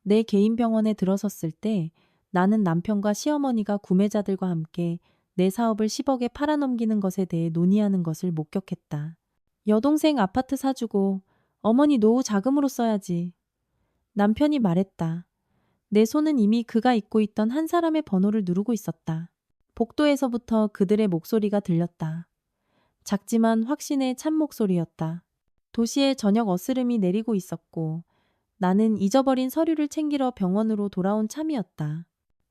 내 개인 병원에 들어섰을 때 나는 남편과 시어머니가 구매자들과 함께 내 사업을 10억에 팔아넘기는 것에 대해 논의하는 것을 목격했다. 여동생 아파트 사주고 어머니 노후 자금으로 써야지. 남편이 말했다. 내 손은 이미 그가 잊고 있던 한 사람의 번호를 누르고 있었다. 복도에서부터 그들의 목소리가 들렸다. 작지만 확신의 참 목소리였다. 도시의 저녁 어스름이 내리고 있었고 나는 잊어버린 서류를 챙기러 병원으로 돌아온 참이었다.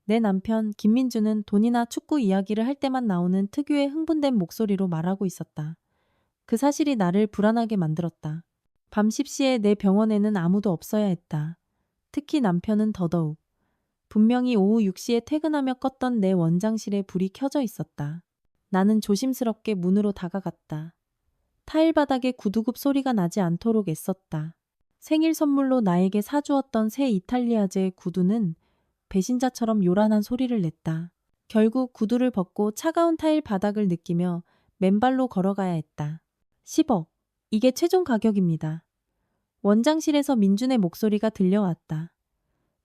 내 남편 김민주는 돈이나 축구 이야기를 할 때만 나오는 특유의 흥분된 목소리로 말하고 있었다. 그 사실이 나를 불안하게 만들었다. 밤 10시에 내 병원에는 아무도 없어야 했다. 특히 남편은 더더욱. 분명히 오후 6시에 퇴근하며 껐던 내 원장실에 불이 켜져 있었다. 나는 조심스럽게 문으로 다가갔다. 타일 바닥에 구두굽 소리가 나지 않도록 애썼다. 생일 선물로 나에게 사주었던 새 이탈리아제 구두는 배신자처럼 요란한 소리를 냈다. 결국 구두를 벗고 차가운 타일 바닥을 느끼며 맨발로 걸어가야 했다. 10억. 이게 최종 가격입니다. 원장실에서 민준의 목소리가 들려왔다.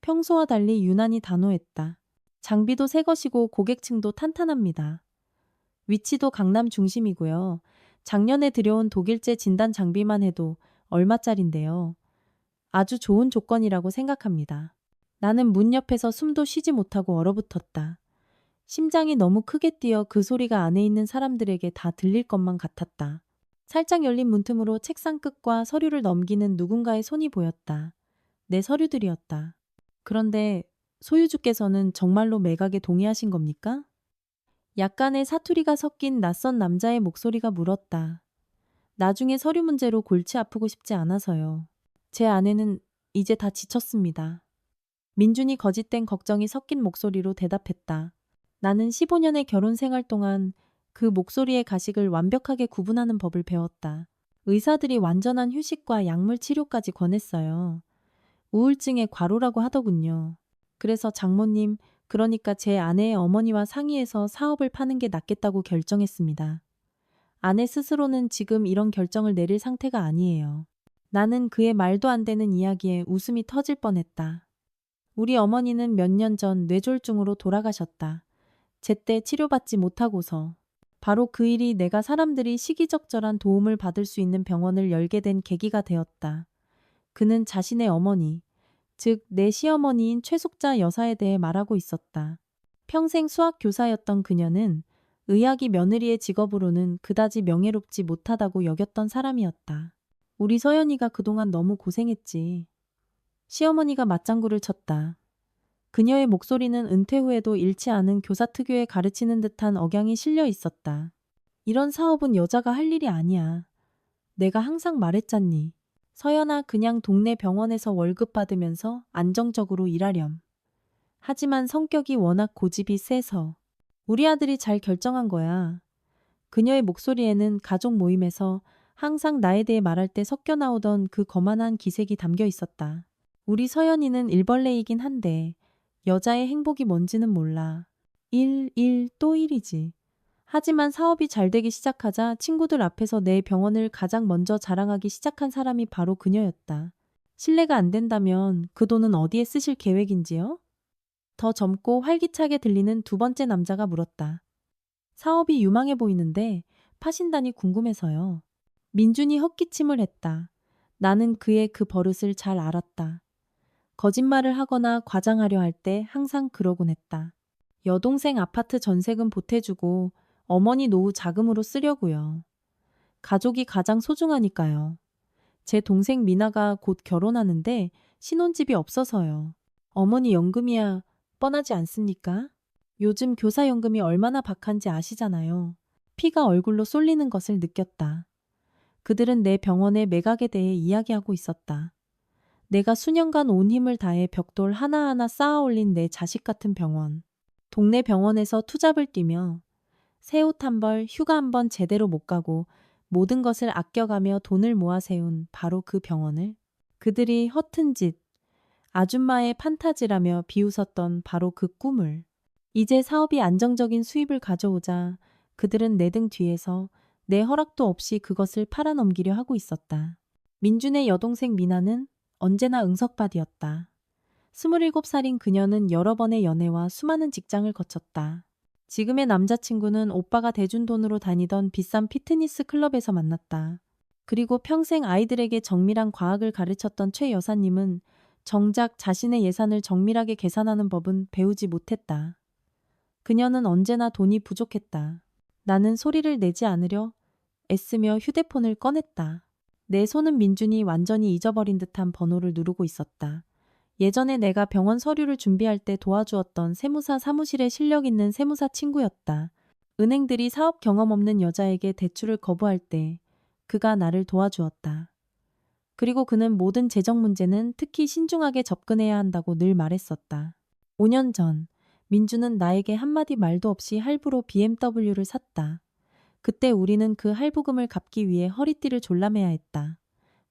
평소와 달리 유난히 단호했다. 장비도 새 것이고 고객층도 탄탄합니다. 위치도 강남 중심이고요. 작년에 들여온 독일제 진단 장비만 해도 얼마짜린데요. 아주 좋은 조건이라고 생각합니다. 나는 문 옆에서 숨도 쉬지 못하고 얼어붙었다. 심장이 너무 크게 뛰어 그 소리가 안에 있는 사람들에게 다 들릴 것만 같았다. 살짝 열린 문틈으로 책상 끝과 서류를 넘기는 누군가의 손이 보였다. 내 서류들이었다. 그런데 소유주께서는 정말로 매각에 동의하신 겁니까? 약간의 사투리가 섞인 낯선 남자의 목소리가 물었다. 나중에 서류 문제로 골치 아프고 싶지 않아서요. 제 아내는 이제 다 지쳤습니다. 민준이 거짓된 걱정이 섞인 목소리로 대답했다. 나는 15년의 결혼 생활 동안 그 목소리의 가식을 완벽하게 구분하는 법을 배웠다. 의사들이 완전한 휴식과 약물 치료까지 권했어요. 우울증의 과로라고 하더군요. 그래서 장모님, 그러니까 제 아내의 어머니와 상의해서 사업을 파는 게 낫겠다고 결정했습니다. 아내 스스로는 지금 이런 결정을 내릴 상태가 아니에요. 나는 그의 말도 안 되는 이야기에 웃음이 터질 뻔했다. 우리 어머니는 몇 년 전 뇌졸중으로 돌아가셨다. 제때 치료받지 못하고서. 바로 그 일이 내가 사람들이 시기적절한 도움을 받을 수 있는 병원을 열게 된 계기가 되었다. 그는 자신의 어머니, 즉 내 시어머니인 최숙자 여사에 대해 말하고 있었다. 평생 수학 교사였던 그녀는 의학이 며느리의 직업으로는 그다지 명예롭지 못하다고 여겼던 사람이었다. 우리 서연이가 그동안 너무 고생했지. 시어머니가 맞장구를 쳤다. 그녀의 목소리는 은퇴 후에도 잃지 않은 교사 특유의 가르치는 듯한 억양이 실려 있었다. 이런 사업은 여자가 할 일이 아니야. 내가 항상 말했잖니. 서연아, 그냥 동네 병원에서 월급 받으면서 안정적으로 일하렴. 하지만 성격이 워낙 고집이 세서 우리 아들이 잘 결정한 거야. 그녀의 목소리에는 가족 모임에서 항상 나에 대해 말할 때 섞여 나오던 그 거만한 기색이 담겨 있었다. 우리 서연이는 일벌레이긴 한데 여자의 행복이 뭔지는 몰라. 일, 또 일이지. 하지만 사업이 잘 되기 시작하자 친구들 앞에서 내 병원을 가장 먼저 자랑하기 시작한 사람이 바로 그녀였다. 신뢰가 안 된다면 그 돈은 어디에 쓰실 계획인지요? 더 젊고 활기차게 들리는 두 번째 남자가 물었다. 사업이 유망해 보이는데 파신다니 궁금해서요. 민준이 헛기침을 했다. 나는 그의 그 버릇을 잘 알았다. 거짓말을 하거나 과장하려 할 때 항상 그러곤 했다. 여동생 아파트 전세금 보태주고 어머니 노후 자금으로 쓰려고요. 가족이 가장 소중하니까요. 제 동생 미나가 곧 결혼하는데 신혼집이 없어서요. 어머니 연금이야 뻔하지 않습니까? 요즘 교사연금이 얼마나 박한지 아시잖아요. 피가 얼굴로 쏠리는 것을 느꼈다. 그들은 내 병원의 매각에 대해 이야기하고 있었다. 내가 수년간 온 힘을 다해 벽돌 하나하나 쌓아 올린 내 자식 같은 병원. 동네 병원에서 투잡을 뛰며 새 옷 한 벌, 휴가 한 번 제대로 못 가고 모든 것을 아껴가며 돈을 모아 세운 바로 그 병원을 그들이 허튼 짓, 아줌마의 판타지라며 비웃었던 바로 그 꿈을 이제 사업이 안정적인 수입을 가져오자 그들은 내 등 뒤에서 내 허락도 없이 그것을 팔아넘기려 하고 있었다. 민준의 여동생 미나는 언제나 응석받이었다. 27살인 그녀는 여러 번의 연애와 수많은 직장을 거쳤다. 지금의 남자친구는 오빠가 대준 돈으로 다니던 비싼 피트니스 클럽에서 만났다. 그리고 평생 아이들에게 정밀한 과학을 가르쳤던 최 여사님은 정작 자신의 예산을 정밀하게 계산하는 법은 배우지 못했다. 그녀는 언제나 돈이 부족했다. 나는 소리를 내지 않으려 애쓰며 휴대폰을 꺼냈다. 내 손은 민준이 완전히 잊어버린 듯한 번호를 누르고 있었다. 예전에 내가 병원 서류를 준비할 때 도와주었던 세무사 사무실에 실력 있는 세무사 친구였다. 은행들이 사업 경험 없는 여자에게 대출을 거부할 때 그가 나를 도와주었다. 그리고 그는 모든 재정 문제는 특히 신중하게 접근해야 한다고 늘 말했었다. 5년 전, 민주는 나에게 한마디 말도 없이 할부로 BMW를 샀다. 그때 우리는 그 할부금을 갚기 위해 허리띠를 졸라매야 했다.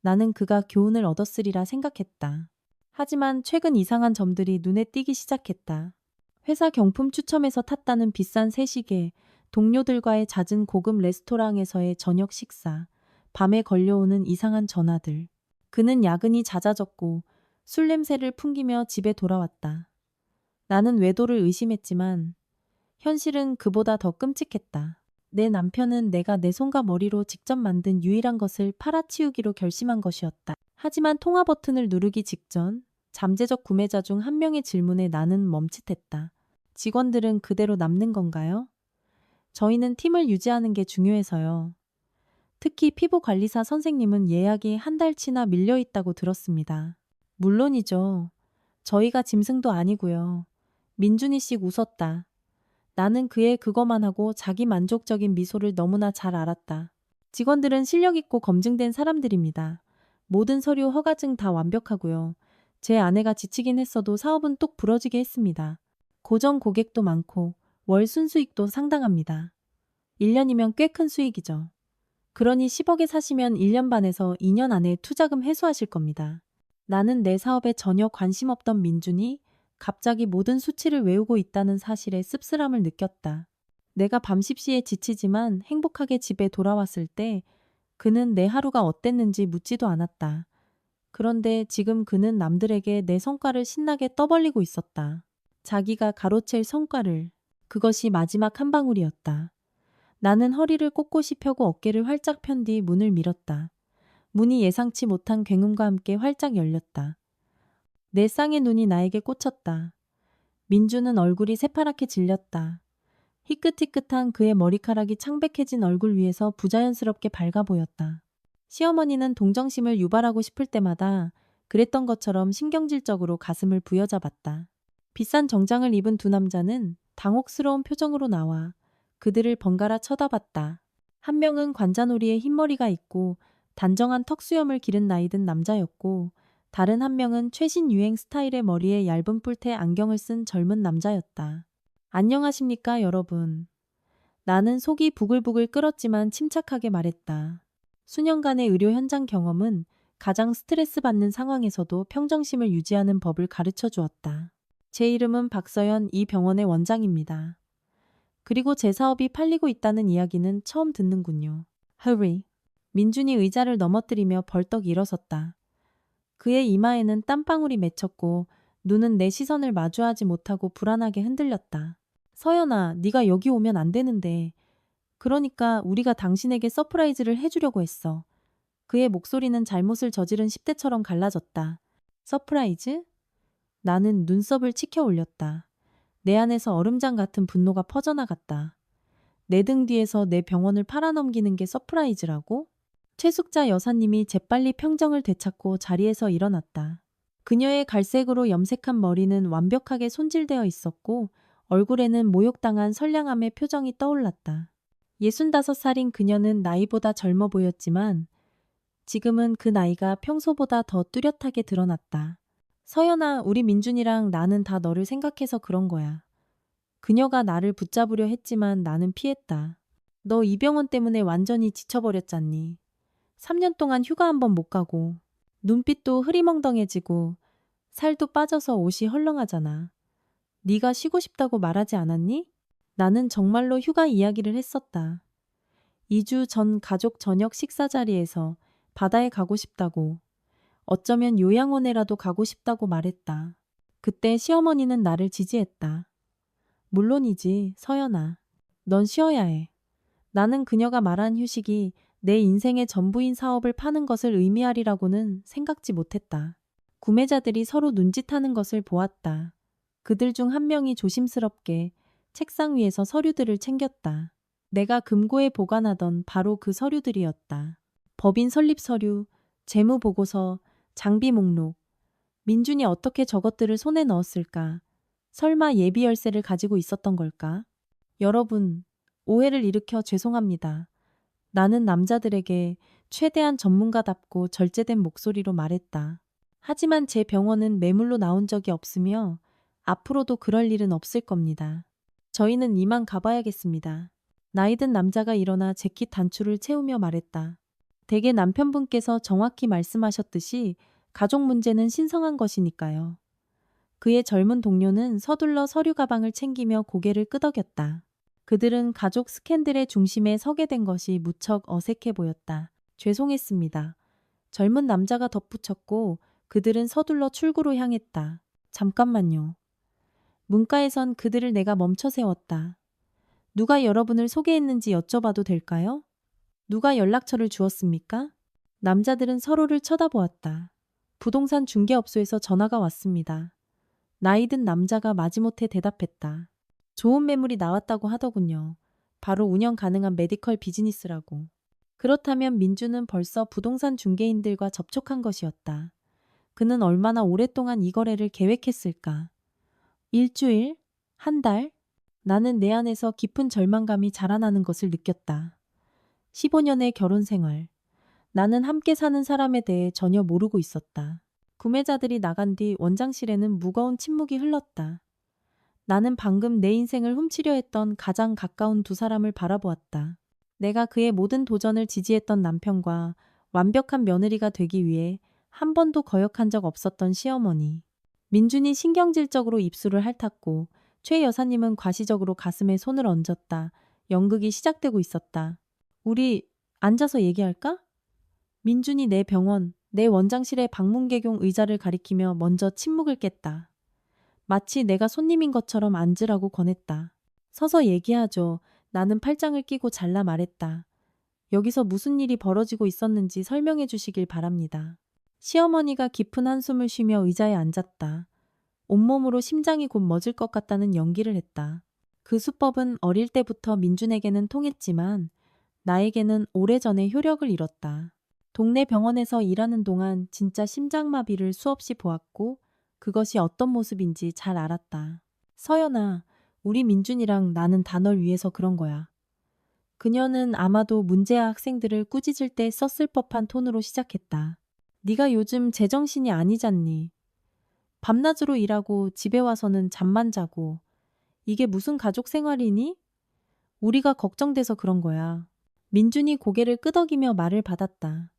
나는 그가 교훈을 얻었으리라 생각했다. 하지만 최근 이상한 점들이 눈에 띄기 시작했다. 회사 경품 추첨에서 탔다는 비싼 새시계, 동료들과의 잦은 고급 레스토랑에서의 저녁 식사, 밤에 걸려오는 이상한 전화들. 그는 야근이 잦아졌고 술 냄새를 풍기며 집에 돌아왔다. 나는 외도를 의심했지만 현실은 그보다 더 끔찍했다. 내 남편은 내가 내 손과 머리로 직접 만든 유일한 것을 팔아치우기로 결심한 것이었다. 하지만 통화 버튼을 누르기 직전 잠재적 구매자 중 한 명의 질문에 나는 멈칫했다. 직원들은 그대로 남는 건가요? 저희는 팀을 유지하는 게 중요해서요. 특히 피부관리사 선생님은 예약이 한 달치나 밀려 있다고 들었습니다. 물론이죠. 저희가 짐승도 아니고요. 민준이 씩 웃었다. 나는 그의 그거만 하고 자기 만족적인 미소를 너무나 잘 알았다. 직원들은 실력 있고 검증된 사람들입니다. 모든 서류 허가증 다 완벽하고요. 제 아내가 지치긴 했어도 사업은 똑 부러지게 했습니다. 고정 고객도 많고 월 순수익도 상당합니다. 1년이면 꽤 큰 수익이죠. 그러니 10억에 사시면 1년 반에서 2년 안에 투자금 회수하실 겁니다. 나는 내 사업에 전혀 관심 없던 민준이 갑자기 모든 수치를 외우고 있다는 사실에 씁쓸함을 느꼈다. 내가 밤 십시에 지치지만 행복하게 집에 돌아왔을 때 그는 내 하루가 어땠는지 묻지도 않았다. 그런데 지금 그는 남들에게 내 성과를 신나게 떠벌리고 있었다. 자기가 가로챌 성과를. 그것이 마지막 한 방울이었다. 나는 허리를 꼿꼿이 펴고 어깨를 활짝 편 뒤 문을 밀었다. 문이 예상치 못한 굉음과 함께 활짝 열렸다. 내 쌍의 눈이 나에게 꽂혔다. 민주는 얼굴이 새파랗게 질렸다. 희끗희끗한 그의 머리카락이 창백해진 얼굴 위에서 부자연스럽게 밝아 보였다. 시어머니는 동정심을 유발하고 싶을 때마다 그랬던 것처럼 신경질적으로 가슴을 부여잡았다. 비싼 정장을 입은 두 남자는 당혹스러운 표정으로 나와 그들을 번갈아 쳐다봤다. 한 명은 관자놀이에 흰머리가 있고 단정한 턱수염을 기른 나이든 남자였고 다른 한 명은 최신 유행 스타일의 머리에 얇은 뿔테 안경을 쓴 젊은 남자였다. 안녕하십니까 여러분. 나는 속이 부글부글 끓었지만 침착하게 말했다. 수년간의 의료 현장 경험은 가장 스트레스 받는 상황에서도 평정심을 유지하는 법을 가르쳐 주었다. 제 이름은 박서연, 이 병원의 원장입니다. 그리고 제 사업이 팔리고 있다는 이야기는 처음 듣는군요. Hurry. 민준이 의자를 넘어뜨리며 벌떡 일어섰다. 그의 이마에는 땀방울이 맺혔고 눈은 내 시선을 마주하지 못하고 불안하게 흔들렸다. 서연아, 네가 여기 오면 안 되는데. 그러니까 우리가 당신에게 서프라이즈를 해주려고 했어. 그의 목소리는 잘못을 저지른 10대처럼 갈라졌다. 서프라이즈? 나는 눈썹을 치켜 올렸다. 내 안에서 얼음장 같은 분노가 퍼져나갔다. 내 등 뒤에서 내 병원을 팔아넘기는 게 서프라이즈라고? 최숙자 여사님이 재빨리 평정을 되찾고 자리에서 일어났다. 그녀의 갈색으로 염색한 머리는 완벽하게 손질되어 있었고 얼굴에는 모욕당한 선량함의 표정이 떠올랐다. 65살인 그녀는 나이보다 젊어 보였지만 지금은 그 나이가 평소보다 더 뚜렷하게 드러났다. 서연아, 우리 민준이랑 나는 다 너를 생각해서 그런 거야. 그녀가 나를 붙잡으려 했지만 나는 피했다. 너 이 병원 때문에 완전히 지쳐버렸잖니. 3년 동안 휴가 한 번 못 가고 눈빛도 흐리멍덩해지고 살도 빠져서 옷이 헐렁하잖아. 네가 쉬고 싶다고 말하지 않았니? 나는 정말로 휴가 이야기를 했었다. 2주 전 가족 저녁 식사 자리에서 바다에 가고 싶다고, 어쩌면 요양원에라도 가고 싶다고 말했다. 그때 시어머니는 나를 지지했다. 물론이지, 서연아. 넌 쉬어야 해. 나는 그녀가 말한 휴식이 내 인생의 전부인 사업을 파는 것을 의미하리라고는 생각지 못했다. 구매자들이 서로 눈짓하는 것을 보았다. 그들 중 한 명이 조심스럽게 책상 위에서 서류들을 챙겼다. 내가 금고에 보관하던 바로 그 서류들이었다. 법인 설립 서류, 재무 보고서, 장비 목록. 민준이 어떻게 저것들을 손에 넣었을까? 설마 예비 열쇠를 가지고 있었던 걸까? 여러분, 오해를 일으켜 죄송합니다. 나는 남자들에게 최대한 전문가답고 절제된 목소리로 말했다. 하지만 제 병원은 매물로 나온 적이 없으며 앞으로도 그럴 일은 없을 겁니다. 저희는 이만 가봐야겠습니다. 나이든 남자가 일어나 재킷 단추를 채우며 말했다. 대개 남편분께서 정확히 말씀하셨듯이 가족 문제는 신성한 것이니까요. 그의 젊은 동료는 서둘러 서류 가방을 챙기며 고개를 끄덕였다. 그들은 가족 스캔들의 중심에 서게 된 것이 무척 어색해 보였다. 죄송했습니다. 젊은 남자가 덧붙였고 그들은 서둘러 출구로 향했다. 잠깐만요. 문가에선 그들을 내가 멈춰 세웠다. 누가 여러분을 소개했는지 여쭤봐도 될까요? 누가 연락처를 주었습니까? 남자들은 서로를 쳐다보았다. 부동산 중개업소에서 전화가 왔습니다. 나이든 남자가 마지못해 대답했다. 좋은 매물이 나왔다고 하더군요. 바로 운영 가능한 메디컬 비즈니스라고. 그렇다면 민주는 벌써 부동산 중개인들과 접촉한 것이었다. 그는 얼마나 오랫동안 이 거래를 계획했을까? 일주일? 한 달? 나는 내 안에서 깊은 절망감이 자라나는 것을 느꼈다. 15년의 결혼 생활. 나는 함께 사는 사람에 대해 전혀 모르고 있었다. 구매자들이 나간 뒤 원장실에는 무거운 침묵이 흘렀다. 나는 방금 내 인생을 훔치려 했던 가장 가까운 두 사람을 바라보았다. 내가 그의 모든 도전을 지지했던 남편과 완벽한 며느리가 되기 위해 한 번도 거역한 적 없었던 시어머니. 민준이 신경질적으로 입술을 핥았고 최 여사님은 과시적으로 가슴에 손을 얹었다. 연극이 시작되고 있었다. 우리 앉아서 얘기할까? 민준이 내 병원, 내 원장실의 방문객용 의자를 가리키며 먼저 침묵을 깼다. 마치 내가 손님인 것처럼 앉으라고 권했다. 서서 얘기하죠. 나는 팔짱을 끼고 잘라 말했다. 여기서 무슨 일이 벌어지고 있었는지 설명해 주시길 바랍니다. 시어머니가 깊은 한숨을 쉬며 의자에 앉았다. 온몸으로 심장이 곧 멎을 것 같다는 연기를 했다. 그 수법은 어릴 때부터 민준에게는 통했지만 나에게는 오래전에 효력을 잃었다. 동네 병원에서 일하는 동안 진짜 심장마비를 수없이 보았고 그것이 어떤 모습인지 잘 알았다. 서연아, 우리 민준이랑 나는 다 널 위해서 그런 거야. 그녀는 아마도 문제아 학생들을 꾸짖을 때 썼을 법한 톤으로 시작했다. 네가 요즘 제정신이 아니잖니. 밤낮으로 일하고 집에 와서는 잠만 자고. 이게 무슨 가족 생활이니? 우리가 걱정돼서 그런 거야. 민준이 고개를 끄덕이며 말을 받았다.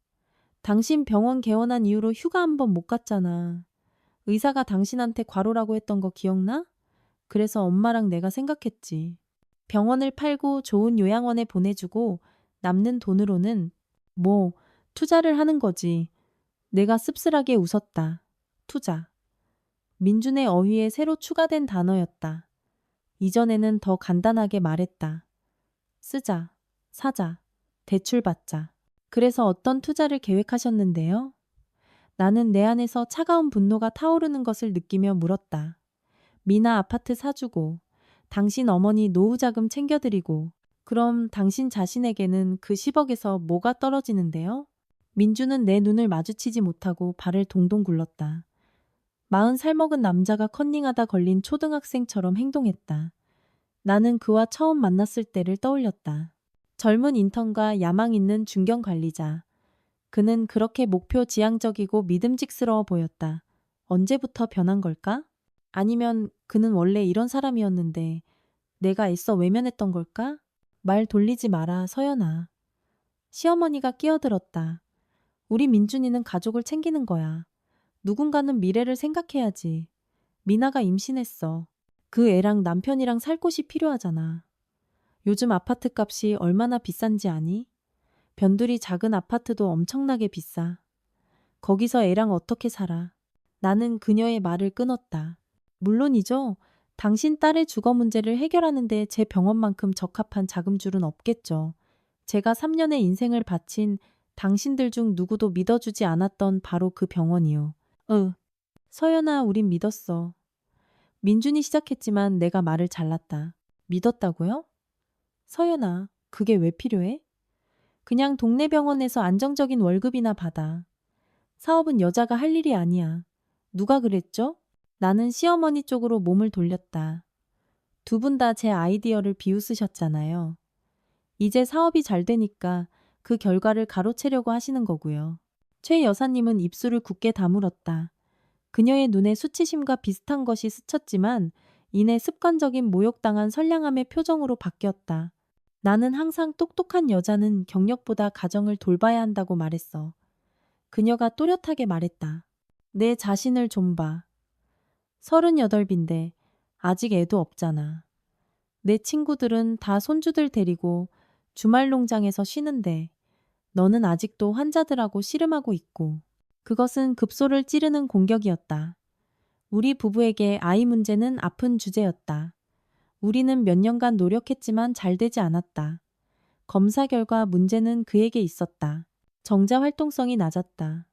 당신 병원 개원한 이후로 휴가 한 번 못 갔잖아. 의사가 당신한테 과로라고 했던 거 기억나? 그래서 엄마랑 내가 생각했지. 병원을 팔고 좋은 요양원에 보내주고 남는 돈으로는 투자를 하는 거지. 내가 씁쓸하게 웃었다. 투자. 민준의 어휘에 새로 추가된 단어였다. 이전에는 더 간단하게 말했다. 쓰자, 사자, 대출받자. 그래서 어떤 투자를 계획하셨는데요? 나는 내 안에서 차가운 분노가 타오르는 것을 느끼며 물었다. 미나 아파트 사주고, 당신 어머니 노후자금 챙겨드리고, 그럼 당신 자신에게는 그 10억에서 뭐가 떨어지는데요? 민주는 내 눈을 마주치지 못하고 발을 동동 굴렀다. 40살 먹은 남자가 컨닝하다 걸린 초등학생처럼 행동했다. 나는 그와 처음 만났을 때를 떠올렸다. 젊은 인턴과 야망 있는 중견 관리자. 그는 그렇게 목표 지향적이고 믿음직스러워 보였다. 언제부터 변한 걸까? 아니면 그는 원래 이런 사람이었는데 내가 애써 외면했던 걸까? 말 돌리지 마라, 서연아. 시어머니가 끼어들었다. 우리 민준이는 가족을 챙기는 거야. 누군가는 미래를 생각해야지. 미나가 임신했어. 그 애랑 남편이랑 살 곳이 필요하잖아. 요즘 아파트 값이 얼마나 비싼지 아니? 변두리 작은 아파트도 엄청나게 비싸. 거기서 애랑 어떻게 살아? 나는 그녀의 말을 끊었다. 물론이죠. 당신 딸의 주거 문제를 해결하는데 제 병원만큼 적합한 자금줄은 없겠죠. 제가 3년의 인생을 바친 당신들 중 누구도 믿어주지 않았던 바로 그 병원이요. 서연아, 우린 믿었어. 민준이 시작했지만 내가 말을 잘랐다. 믿었다고요? 서연아, 그게 왜 필요해? 그냥 동네 병원에서 안정적인 월급이나 받아. 사업은 여자가 할 일이 아니야. 누가 그랬죠? 나는 시어머니 쪽으로 몸을 돌렸다. 두 분 다 제 아이디어를 비웃으셨잖아요. 이제 사업이 잘 되니까 그 결과를 가로채려고 하시는 거고요. 최 여사님은 입술을 굳게 다물었다. 그녀의 눈에 수치심과 비슷한 것이 스쳤지만 이내 습관적인 모욕당한 선량함의 표정으로 바뀌었다. 나는 항상 똑똑한 여자는 경력보다 가정을 돌봐야 한다고 말했어. 그녀가 또렷하게 말했다. 내 자신을 좀 봐. 38인데 아직 애도 없잖아. 내 친구들은 다 손주들 데리고 주말 농장에서 쉬는데 너는 아직도 환자들하고 씨름하고 있고. 그것은 급소를 찌르는 공격이었다. 우리 부부에게 아이 문제는 아픈 주제였다. 우리는 몇 년간 노력했지만 잘 되지 않았다. 검사 결과 문제는 그에게 있었다. 정자 활동성이 낮았다.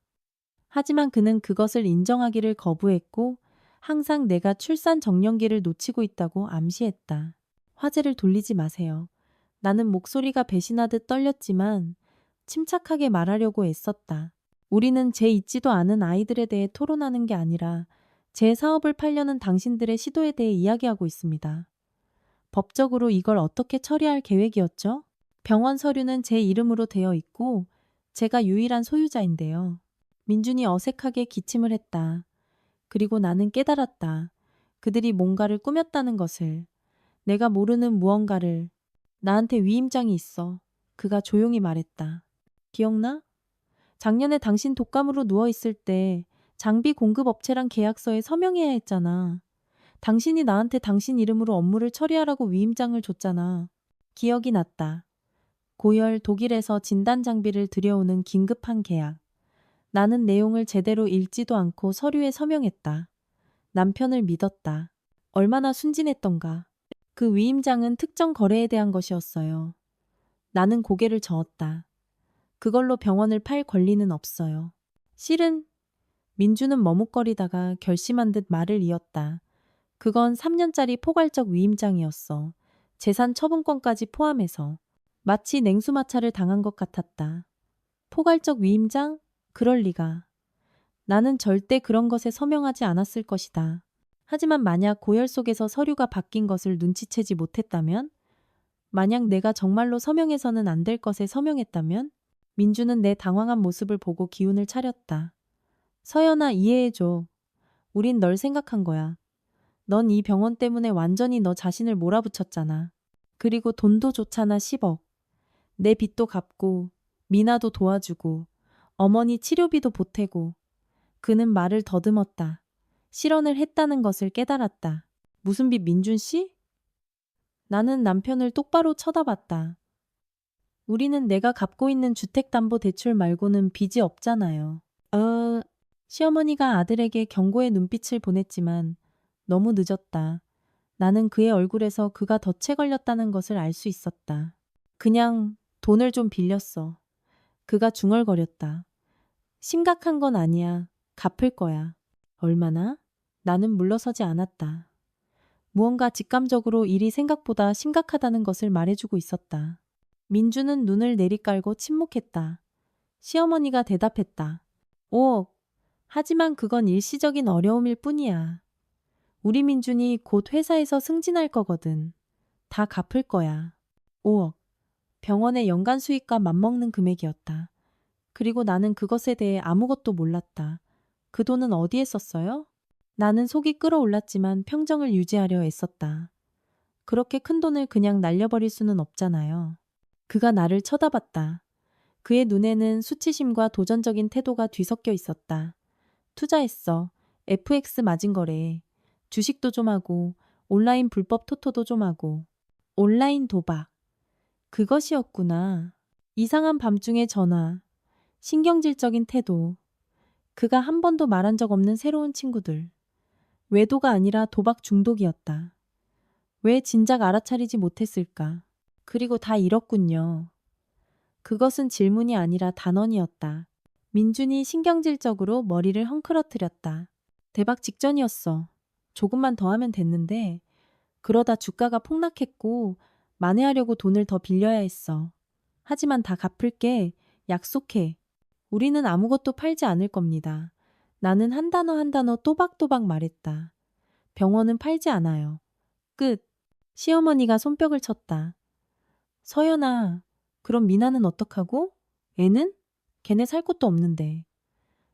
하지만 그는 그것을 인정하기를 거부했고 항상 내가 출산 정년기를 놓치고 있다고 암시했다. 화제를 돌리지 마세요. 나는 목소리가 배신하듯 떨렸지만 침착하게 말하려고 애썼다. 우리는 제 있지도 않은 아이들에 대해 토론하는 게 아니라 제 사업을 팔려는 당신들의 시도에 대해 이야기하고 있습니다. 법적으로 이걸 어떻게 처리할 계획이었죠? 병원 서류는 제 이름으로 되어 있고 제가 유일한 소유자인데요. 민준이 어색하게 기침을 했다. 그리고 나는 깨달았다. 그들이 뭔가를 꾸몄다는 것을. 내가 모르는 무언가를. 나한테 위임장이 있어. 그가 조용히 말했다. 기억나? 작년에 당신 독감으로 누워있을 때 장비 공급 업체랑 계약서에 서명해야 했잖아. 당신이 나한테 당신 이름으로 업무를 처리하라고 위임장을 줬잖아. 기억이 났다. 고열 독일에서 진단 장비를 들여오는 긴급한 계약. 나는 내용을 제대로 읽지도 않고 서류에 서명했다. 남편을 믿었다. 얼마나 순진했던가. 그 위임장은 특정 거래에 대한 것이었어요. 나는 고개를 저었다. 그걸로 병원을 팔 권리는 없어요. 실은 민주는 머뭇거리다가 결심한 듯 말을 이었다. 그건 3년짜리 포괄적 위임장이었어. 재산 처분권까지 포함해서. 마치 냉수마찰을 당한 것 같았다. 포괄적 위임장? 그럴 리가. 나는 절대 그런 것에 서명하지 않았을 것이다. 하지만 만약 고열 속에서 서류가 바뀐 것을 눈치채지 못했다면? 만약 내가 정말로 서명해서는 안 될 것에 서명했다면? 민주는 내 당황한 모습을 보고 기운을 차렸다. 서연아, 이해해줘. 우린 널 생각한 거야. 넌 이 병원 때문에 완전히 너 자신을 몰아붙였잖아. 그리고 돈도 좋잖아, 10억. 내 빚도 갚고 미나도 도와주고 어머니 치료비도 보태고. 그는 말을 더듬었다. 실언을 했다는 것을 깨달았다. 무슨 빚, 민준 씨? 나는 남편을 똑바로 쳐다봤다. 우리는 내가 갚고 있는 주택담보대출 말고는 빚이 없잖아요. 시어머니가 아들에게 경고의 눈빛을 보냈지만 너무 늦었다. 나는 그의 얼굴에서 그가 덫에 걸렸다는 것을 알 수 있었다. 그냥 돈을 좀 빌렸어. 그가 중얼거렸다. 심각한 건 아니야. 갚을 거야. 얼마나? 나는 물러서지 않았다. 무언가 직감적으로 일이 생각보다 심각하다는 것을 말해주고 있었다. 민주는 눈을 내리깔고 침묵했다. 시어머니가 대답했다. 5억. 하지만 그건 일시적인 어려움일 뿐이야. 우리 민준이 곧 회사에서 승진할 거거든. 다 갚을 거야. 5억. 병원의 연간 수익과 맞먹는 금액이었다. 그리고 나는 그것에 대해 아무것도 몰랐다. 그 돈은 어디에 썼어요? 나는 속이 끓어올랐지만 평정을 유지하려 애썼다. 그렇게 큰 돈을 그냥 날려버릴 수는 없잖아요. 그가 나를 쳐다봤다. 그의 눈에는 수치심과 도전적인 태도가 뒤섞여 있었다. 투자했어. FX 마진 거래. 주식도 좀 하고 온라인 불법 토토도 좀 하고. 온라인 도박. 그것이었구나. 이상한 밤중의 전화. 신경질적인 태도. 그가 한 번도 말한 적 없는 새로운 친구들. 외도가 아니라 도박 중독이었다. 왜 진작 알아차리지 못했을까? 그리고 다 잃었군요. 그것은 질문이 아니라 단언이었다. 민준이 신경질적으로 머리를 헝클어뜨렸다. 대박 직전이었어. 조금만 더 하면 됐는데 그러다 주가가 폭락했고 만회하려고 돈을 더 빌려야 했어. 하지만 다 갚을게. 약속해. 우리는 아무것도 팔지 않을 겁니다. 나는 한 단어 한 단어 또박또박 말했다. 병원은 팔지 않아요. 끝. 시어머니가 손뼉을 쳤다. 서연아, 그럼 미나는 어떡하고? 애는? 걔네 살 곳도 없는데.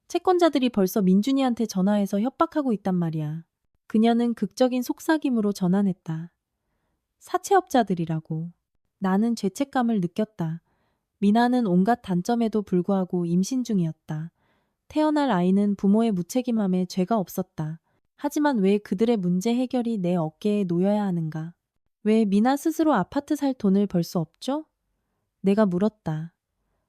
채권자들이 벌써 민준이한테 전화해서 협박하고 있단 말이야. 그녀는 극적인 속삭임으로 전환했다. 사채업자들이라고. 나는 죄책감을 느꼈다. 미나는 온갖 단점에도 불구하고 임신 중이었다. 태어날 아이는 부모의 무책임함에 죄가 없었다. 하지만 왜 그들의 문제 해결이 내 어깨에 놓여야 하는가? 왜 미나 스스로 아파트 살 돈을 벌 수 없죠? 내가 물었다.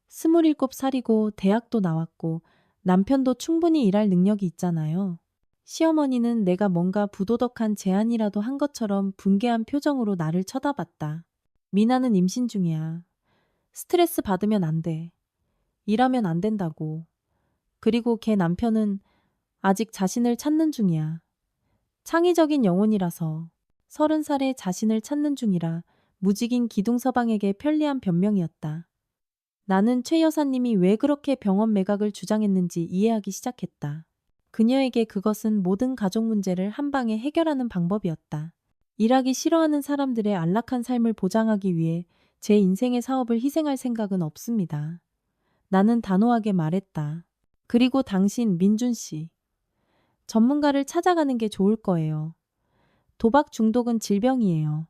27살이고 대학도 나왔고 남편도 충분히 일할 능력이 있잖아요. 시어머니는 내가 뭔가 부도덕한 제안이라도 한 것처럼 분개한 표정으로 나를 쳐다봤다. 미나는 임신 중이야. 스트레스 받으면 안 돼. 일하면 안 된다고. 그리고 걔 남편은 아직 자신을 찾는 중이야. 창의적인 영혼이라서 30살에 자신을 찾는 중이라 무직인 기둥서방에게 편리한 변명이었다. 나는 최 여사님이 왜 그렇게 병원 매각을 주장했는지 이해하기 시작했다. 그녀에게 그것은 모든 가족 문제를 한 방에 해결하는 방법이었다. 일하기 싫어하는 사람들의 안락한 삶을 보장하기 위해 제 인생의 사업을 희생할 생각은 없습니다. 나는 단호하게 말했다. 그리고 당신 민준 씨. 전문가를 찾아가는 게 좋을 거예요. 도박 중독은 질병이에요.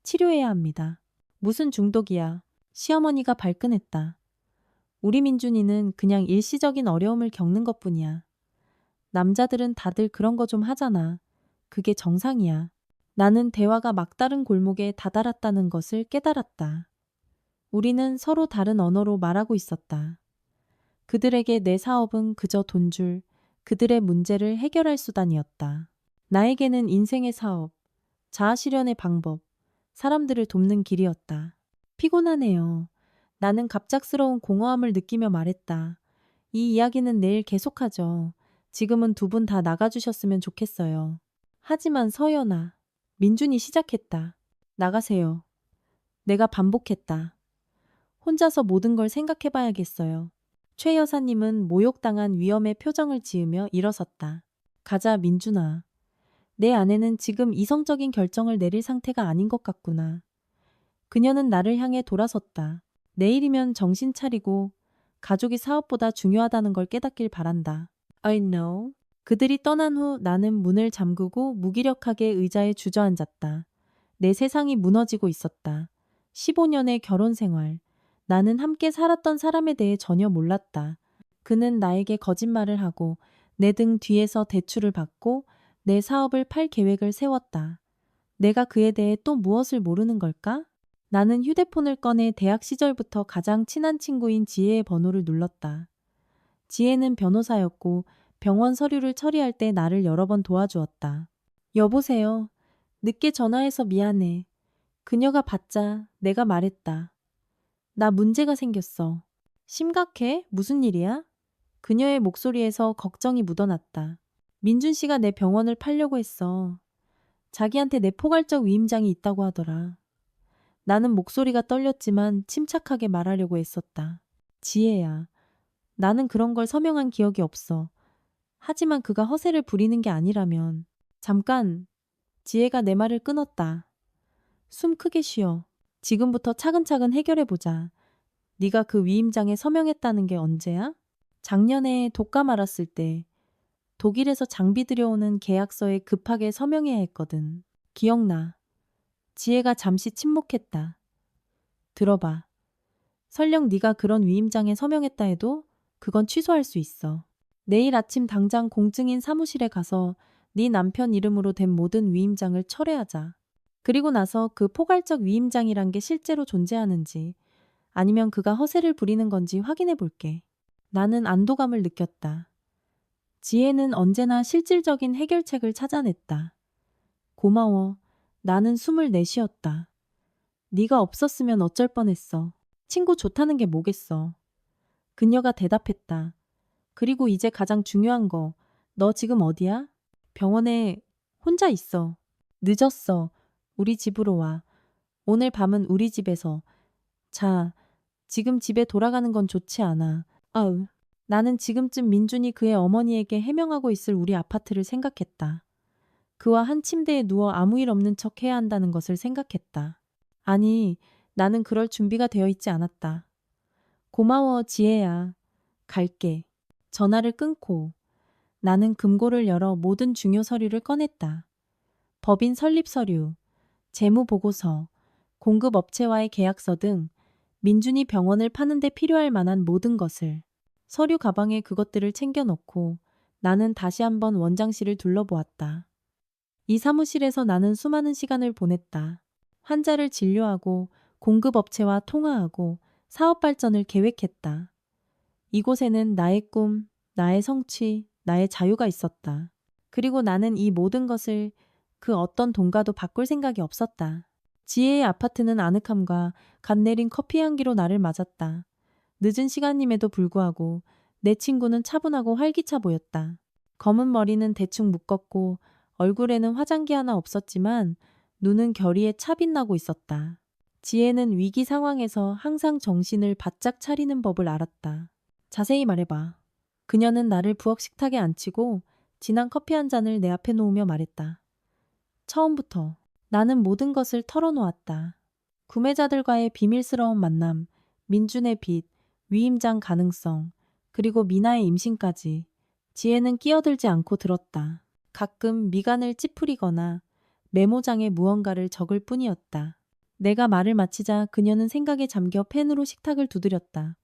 치료해야 합니다. 무슨 중독이야? 시어머니가 발끈했다. 우리 민준이는 그냥 일시적인 어려움을 겪는 것뿐이야. 남자들은 다들 그런 거 좀 하잖아. 그게 정상이야. 나는 대화가 막다른 골목에 다다랐다는 것을 깨달았다. 우리는 서로 다른 언어로 말하고 있었다. 그들에게 내 사업은 그저 돈줄, 그들의 문제를 해결할 수단이었다. 나에게는 인생의 사업, 자아실현의 방법, 사람들을 돕는 길이었다. 피곤하네요. 나는 갑작스러운 공허함을 느끼며 말했다. 이 이야기는 내일 계속하죠. 지금은 두 분 다 나가주셨으면 좋겠어요. 하지만 서연아, 민준이 시작했다. 나가세요. 내가 반복했다. 혼자서 모든 걸 생각해봐야겠어요. 최 여사님은 모욕당한 위험의 표정을 지으며 일어섰다. 가자, 민준아. 내 아내는 지금 이성적인 결정을 내릴 상태가 아닌 것 같구나. 그녀는 나를 향해 돌아섰다. 내일이면 정신 차리고 가족이 사업보다 중요하다는 걸 깨닫길 바란다. I know. 그들이 떠난 후 나는 문을 잠그고 무기력하게 의자에 주저앉았다. 내 세상이 무너지고 있었다. 15년의 결혼 생활. 나는 함께 살았던 사람에 대해 전혀 몰랐다. 그는 나에게 거짓말을 하고 내 등 뒤에서 대출을 받고 내 사업을 팔 계획을 세웠다. 내가 그에 대해 또 무엇을 모르는 걸까? 나는 휴대폰을 꺼내 대학 시절부터 가장 친한 친구인 지혜의 번호를 눌렀다. 지혜는 변호사였고 병원 서류를 처리할 때 나를 여러 번 도와주었다. 여보세요. 늦게 전화해서 미안해. 그녀가 받자 내가 말했다. 나 문제가 생겼어. 심각해? 무슨 일이야? 그녀의 목소리에서 걱정이 묻어났다. 민준 씨가 내 병원을 팔려고 했어. 자기한테 내 포괄적 위임장이 있다고 하더라. 나는 목소리가 떨렸지만 침착하게 말하려고 했었다. 지혜야. 나는 그런 걸 서명한 기억이 없어. 하지만 그가 허세를 부리는 게 아니라면. 잠깐. 지혜가 내 말을 끊었다. 숨 크게 쉬어. 지금부터 차근차근 해결해보자. 네가 그 위임장에 서명했다는 게 언제야? 작년에 독감 알았을 때 독일에서 장비 들여오는 계약서에 급하게 서명해야 했거든. 기억나. 지혜가 잠시 침묵했다. 들어봐. 설령 네가 그런 위임장에 서명했다 해도 그건 취소할 수 있어. 내일 아침 당장 공증인 사무실에 가서 네 남편 이름으로 된 모든 위임장을 철회하자. 그리고 나서 그 포괄적 위임장이란 게 실제로 존재하는지 아니면 그가 허세를 부리는 건지 확인해 볼게. 나는 안도감을 느꼈다. 지혜는 언제나 실질적인 해결책을 찾아냈다. 고마워. 나는 숨을 내쉬었다. 네가 없었으면 어쩔 뻔했어. 친구 좋다는 게 뭐겠어. 그녀가 대답했다. 그리고 이제 가장 중요한 거. 너 지금 어디야? 병원에 혼자 있어. 늦었어. 우리 집으로 와. 오늘 밤은 우리 집에서. 자, 지금 집에 돌아가는 건 좋지 않아. 아으. 나는 지금쯤 민준이 그의 어머니에게 해명하고 있을 우리 아파트를 생각했다. 그와 한 침대에 누워 아무 일 없는 척 해야 한다는 것을 생각했다. 아니, 나는 그럴 준비가 되어 있지 않았다. 고마워, 지혜야. 갈게. 전화를 끊고 나는 금고를 열어 모든 중요 서류를 꺼냈다. 법인 설립 서류, 재무 보고서, 공급 업체와의 계약서 등 민준이 병원을 파는 데 필요할 만한 모든 것을 서류 가방에 그것들을 챙겨 넣고 나는 다시 한번 원장실을 둘러보았다. 이 사무실에서 나는 수많은 시간을 보냈다. 환자를 진료하고 공급업체와 통화하고 사업 발전을 계획했다. 이곳에는 나의 꿈, 나의 성취, 나의 자유가 있었다. 그리고 나는 이 모든 것을 그 어떤 돈과도 바꿀 생각이 없었다. 지혜의 아파트는 아늑함과 갓 내린 커피 향기로 나를 맞았다. 늦은 시간임에도 불구하고 내 친구는 차분하고 활기차 보였다. 검은 머리는 대충 묶었고 얼굴에는 화장기 하나 없었지만 눈은 결의에 차빛나고 있었다. 지혜는 위기 상황에서 항상 정신을 바짝 차리는 법을 알았다. 자세히 말해봐. 그녀는 나를 부엌 식탁에 앉히고 진한 커피 한 잔을 내 앞에 놓으며 말했다. 처음부터 나는 모든 것을 털어놓았다. 구매자들과의 비밀스러운 만남, 민준의 빚, 위임장 가능성, 그리고 미나의 임신까지 지혜는 끼어들지 않고 들었다. 가끔 미간을 찌푸리거나 메모장에 무언가를 적을 뿐이었다. 내가 말을 마치자 그녀는 생각에 잠겨 펜으로 식탁을 두드렸다.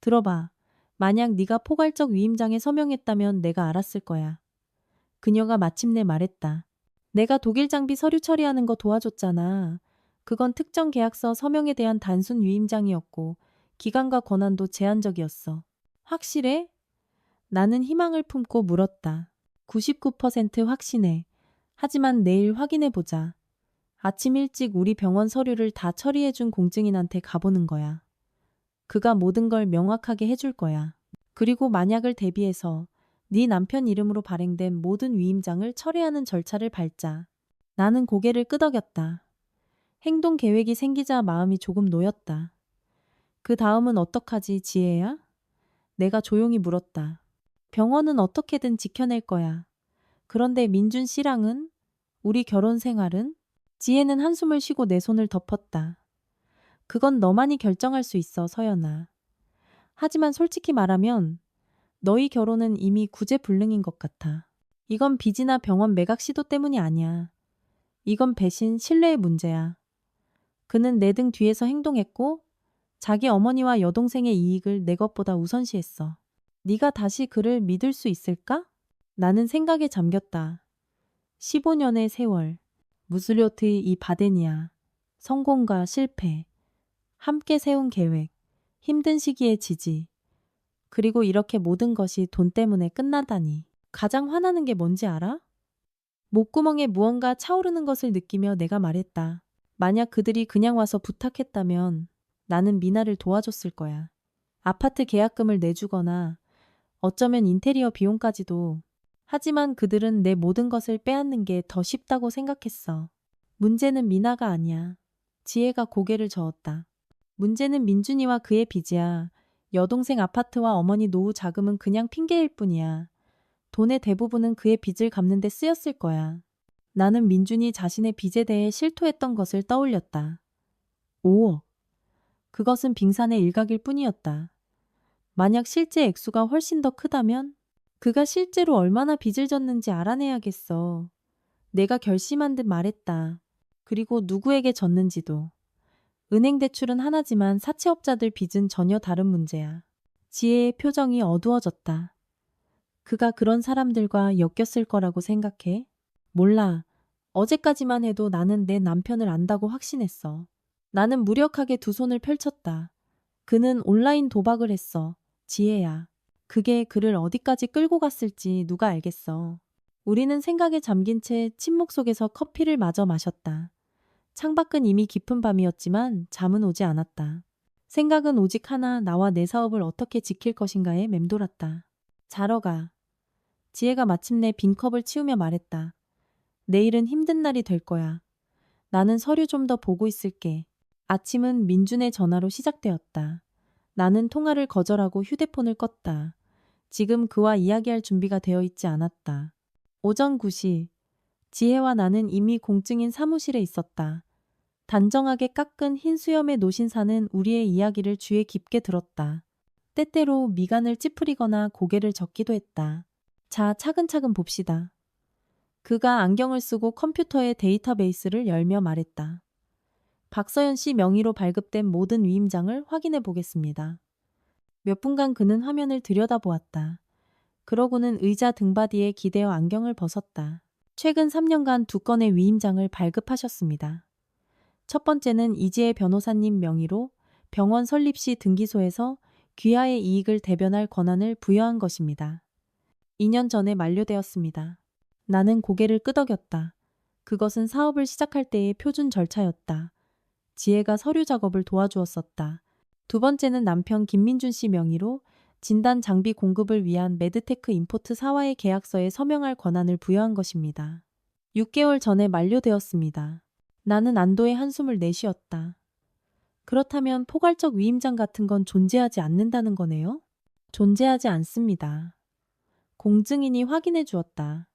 들어봐. 만약 네가 포괄적 위임장에 서명했다면 내가 알았을 거야. 그녀가 마침내 말했다. 내가 독일 장비 서류 처리하는 거 도와줬잖아. 그건 특정 계약서 서명에 대한 단순 위임장이었고 기간과 권한도 제한적이었어. 확실해? 나는 희망을 품고 물었다. 99% 확신해. 하지만 내일 확인해보자. 아침 일찍 우리 병원 서류를 다 처리해준 공증인한테 가보는 거야. 그가 모든 걸 명확하게 해줄 거야. 그리고 만약을 대비해서 네 남편 이름으로 발행된 모든 위임장을 철회하는 절차를 밟자. 나는 고개를 끄덕였다. 행동 계획이 생기자 마음이 조금 놓였다. 그 다음은 어떡하지, 지혜야? 내가 조용히 물었다. 병원은 어떻게든 지켜낼 거야. 그런데 민준 씨랑은? 우리 결혼 생활은? 지혜는 한숨을 쉬고 내 손을 덮었다. 그건 너만이 결정할 수 있어, 서연아. 하지만 솔직히 말하면 너희 결혼은 이미 구제불능인 것 같아. 이건 빚이나 병원 매각 시도 때문이 아니야. 이건 배신, 신뢰의 문제야. 그는 내 등 뒤에서 행동했고 자기 어머니와 여동생의 이익을 내 것보다 우선시했어. 네가 다시 그를 믿을 수 있을까? 나는 생각에 잠겼다. 15년의 세월, 무슬요트의 이 바데니아, 성공과 실패, 함께 세운 계획, 힘든 시기의 지지, 그리고 이렇게 모든 것이 돈 때문에 끝나다니. 가장 화나는 게 뭔지 알아? 목구멍에 무언가 차오르는 것을 느끼며 내가 말했다. 만약 그들이 그냥 와서 부탁했다면 나는 미나를 도와줬을 거야. 아파트 계약금을 내주거나 어쩌면 인테리어 비용까지도. 하지만 그들은 내 모든 것을 빼앗는 게 더 쉽다고 생각했어. 문제는 미나가 아니야. 지혜가 고개를 저었다. 문제는 민준이와 그의 빚이야. 여동생 아파트와 어머니 노후 자금은 그냥 핑계일 뿐이야. 돈의 대부분은 그의 빚을 갚는 데 쓰였을 거야. 나는 민준이 자신의 빚에 대해 실토했던 것을 떠올렸다. 5억. 그것은 빙산의 일각일 뿐이었다. 만약 실제 액수가 훨씬 더 크다면 그가 실제로 얼마나 빚을 졌는지 알아내야겠어. 내가 결심한 듯 말했다. 그리고 누구에게 졌는지도. 은행 대출은 하나지만 사채업자들 빚은 전혀 다른 문제야. 지혜의 표정이 어두워졌다. 그가 그런 사람들과 엮였을 거라고 생각해? 몰라. 어제까지만 해도 나는 내 남편을 안다고 확신했어. 나는 무력하게 두 손을 펼쳤다. 그는 온라인 도박을 했어. 지혜야. 그게 그를 어디까지 끌고 갔을지 누가 알겠어. 우리는 생각에 잠긴 채 침묵 속에서 커피를 마저 마셨다. 창밖은 이미 깊은 밤이었지만 잠은 오지 않았다. 생각은 오직 하나, 나와 내 사업을 어떻게 지킬 것인가에 맴돌았다. 자러 가. 지혜가 마침내 빈 컵을 치우며 말했다. 내일은 힘든 날이 될 거야. 나는 서류 좀 더 보고 있을게. 아침은 민준의 전화로 시작되었다. 나는 통화를 거절하고 휴대폰을 껐다. 지금 그와 이야기할 준비가 되어 있지 않았다. 오전 9시. 지혜와 나는 이미 공증인 사무실에 있었다. 단정하게 깎은 흰 수염의 노신사는 우리의 이야기를 귀에 깊게 들었다. 때때로 미간을 찌푸리거나 고개를 젓기도 했다. 자, 차근차근 봅시다. 그가 안경을 쓰고 컴퓨터의 데이터베이스를 열며 말했다. 박서연 씨 명의로 발급된 모든 위임장을 확인해 보겠습니다. 몇 분간 그는 화면을 들여다보았다. 그러고는 의자 등받이에 기대어 안경을 벗었다. 최근 3년간 2건의 위임장을 발급하셨습니다. 첫 번째는 이지혜 변호사님 명의로 병원 설립 시 등기소에서 귀하의 이익을 대변할 권한을 부여한 것입니다. 2년 전에 만료되었습니다. 나는 고개를 끄덕였다. 그것은 사업을 시작할 때의 표준 절차였다. 지혜가 서류 작업을 도와주었었다. 두 번째는 남편 김민준 씨 명의로 진단 장비 공급을 위한 매드테크 임포트 사와의 계약서에 서명할 권한을 부여한 것입니다. 6개월 전에 만료되었습니다. 나는 안도의 한숨을 내쉬었다. 그렇다면 포괄적 위임장 같은 건 존재하지 않는다는 거네요? 존재하지 않습니다. 공증인이 확인해 주었다.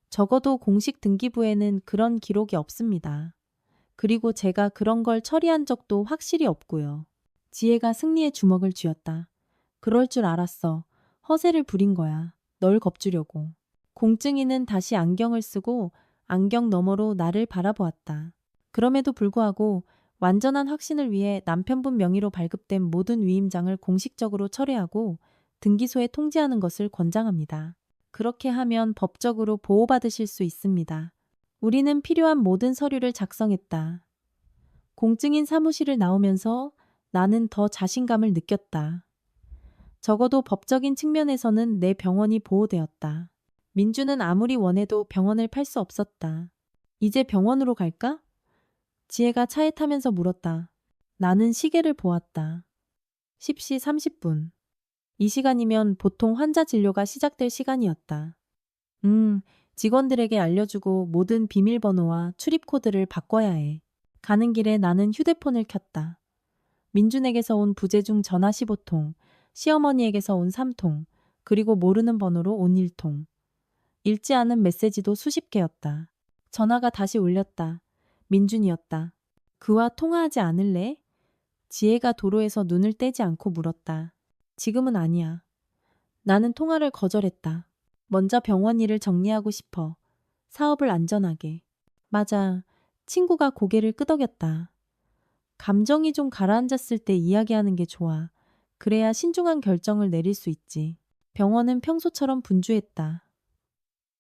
적어도 공식 등기부에는 그런 기록이 없습니다. 그리고 제가 그런 걸 처리한 적도 확실히 없고요. 지혜가 승리의 주먹을 쥐었다. 그럴 줄 알았어. 허세를 부린 거야. 널 겁주려고. 공증인은 다시 안경을 쓰고 안경 너머로 나를 바라보았다. 그럼에도 불구하고 완전한 확신을 위해 남편분 명의로 발급된 모든 위임장을 공식적으로 철회하고 등기소에 통지하는 것을 권장합니다. 그렇게 하면 법적으로 보호받으실 수 있습니다. 우리는 필요한 모든 서류를 작성했다. 공증인 사무실을 나오면서 나는 더 자신감을 느꼈다. 적어도 법적인 측면에서는 내 병원이 보호되었다. 민주는 아무리 원해도 병원을 팔 수 없었다. 이제 병원으로 갈까? 지혜가 차에 타면서 물었다. 나는 시계를 보았다. 10시 30분. 이 시간이면 보통 환자 진료가 시작될 시간이었다. 직원들에게 알려주고 모든 비밀번호와 출입코드를 바꿔야 해. 가는 길에 나는 휴대폰을 켰다. 민준에게서 온 부재중 전화 15통, 시어머니에게서 온 3통, 그리고 모르는 번호로 온 1통. 읽지 않은 메시지도 수십 개였다. 전화가 다시 울렸다. 민준이었다. 그와 통화하지 않을래? 지혜가 도로에서 눈을 떼지 않고 물었다. 지금은 아니야. 나는 통화를 거절했다. 먼저 병원 일을 정리하고 싶어. 사업을 안전하게. 맞아. 친구가 고개를 끄덕였다. 감정이 좀 가라앉았을 때 이야기하는 게 좋아. 그래야 신중한 결정을 내릴 수 있지. 병원은 평소처럼 분주했다.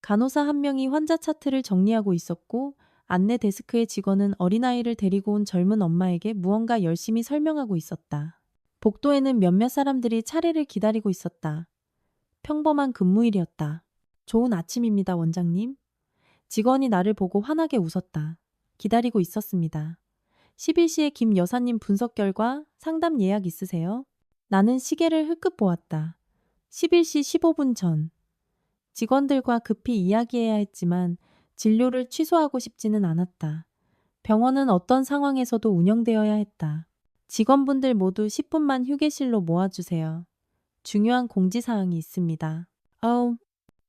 간호사 한 명이 환자 차트를 정리하고 있었고 안내 데스크의 직원은 어린아이를 데리고 온 젊은 엄마에게 무언가 열심히 설명하고 있었다. 복도에는 몇몇 사람들이 차례를 기다리고 있었다. 평범한 근무일이었다. 좋은 아침입니다, 원장님. 직원이 나를 보고 환하게 웃었다. 기다리고 있었습니다. 11시에 김 여사님 분석 결과 상담 예약 있으세요? 나는 시계를 흘끗 보았다. 11시 15분 전. 직원들과 급히 이야기해야 했지만 진료를 취소하고 싶지는 않았다. 병원은 어떤 상황에서도 운영되어야 했다. 직원분들 모두 10분만 휴게실로 모아주세요. 중요한 공지사항이 있습니다.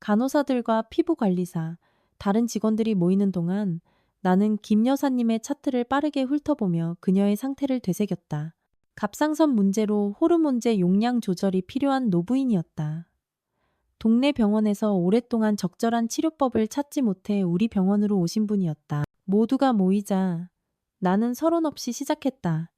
간호사들과 피부관리사, 다른 직원들이 모이는 동안 나는 김 여사님의 차트를 빠르게 훑어보며 그녀의 상태를 되새겼다. 갑상선 문제로 호르몬제 용량 조절이 필요한 노부인이었다. 동네 병원에서 오랫동안 적절한 치료법을 찾지 못해 우리 병원으로 오신 분이었다. 모두가 모이자 나는 서론 없이 시작했다.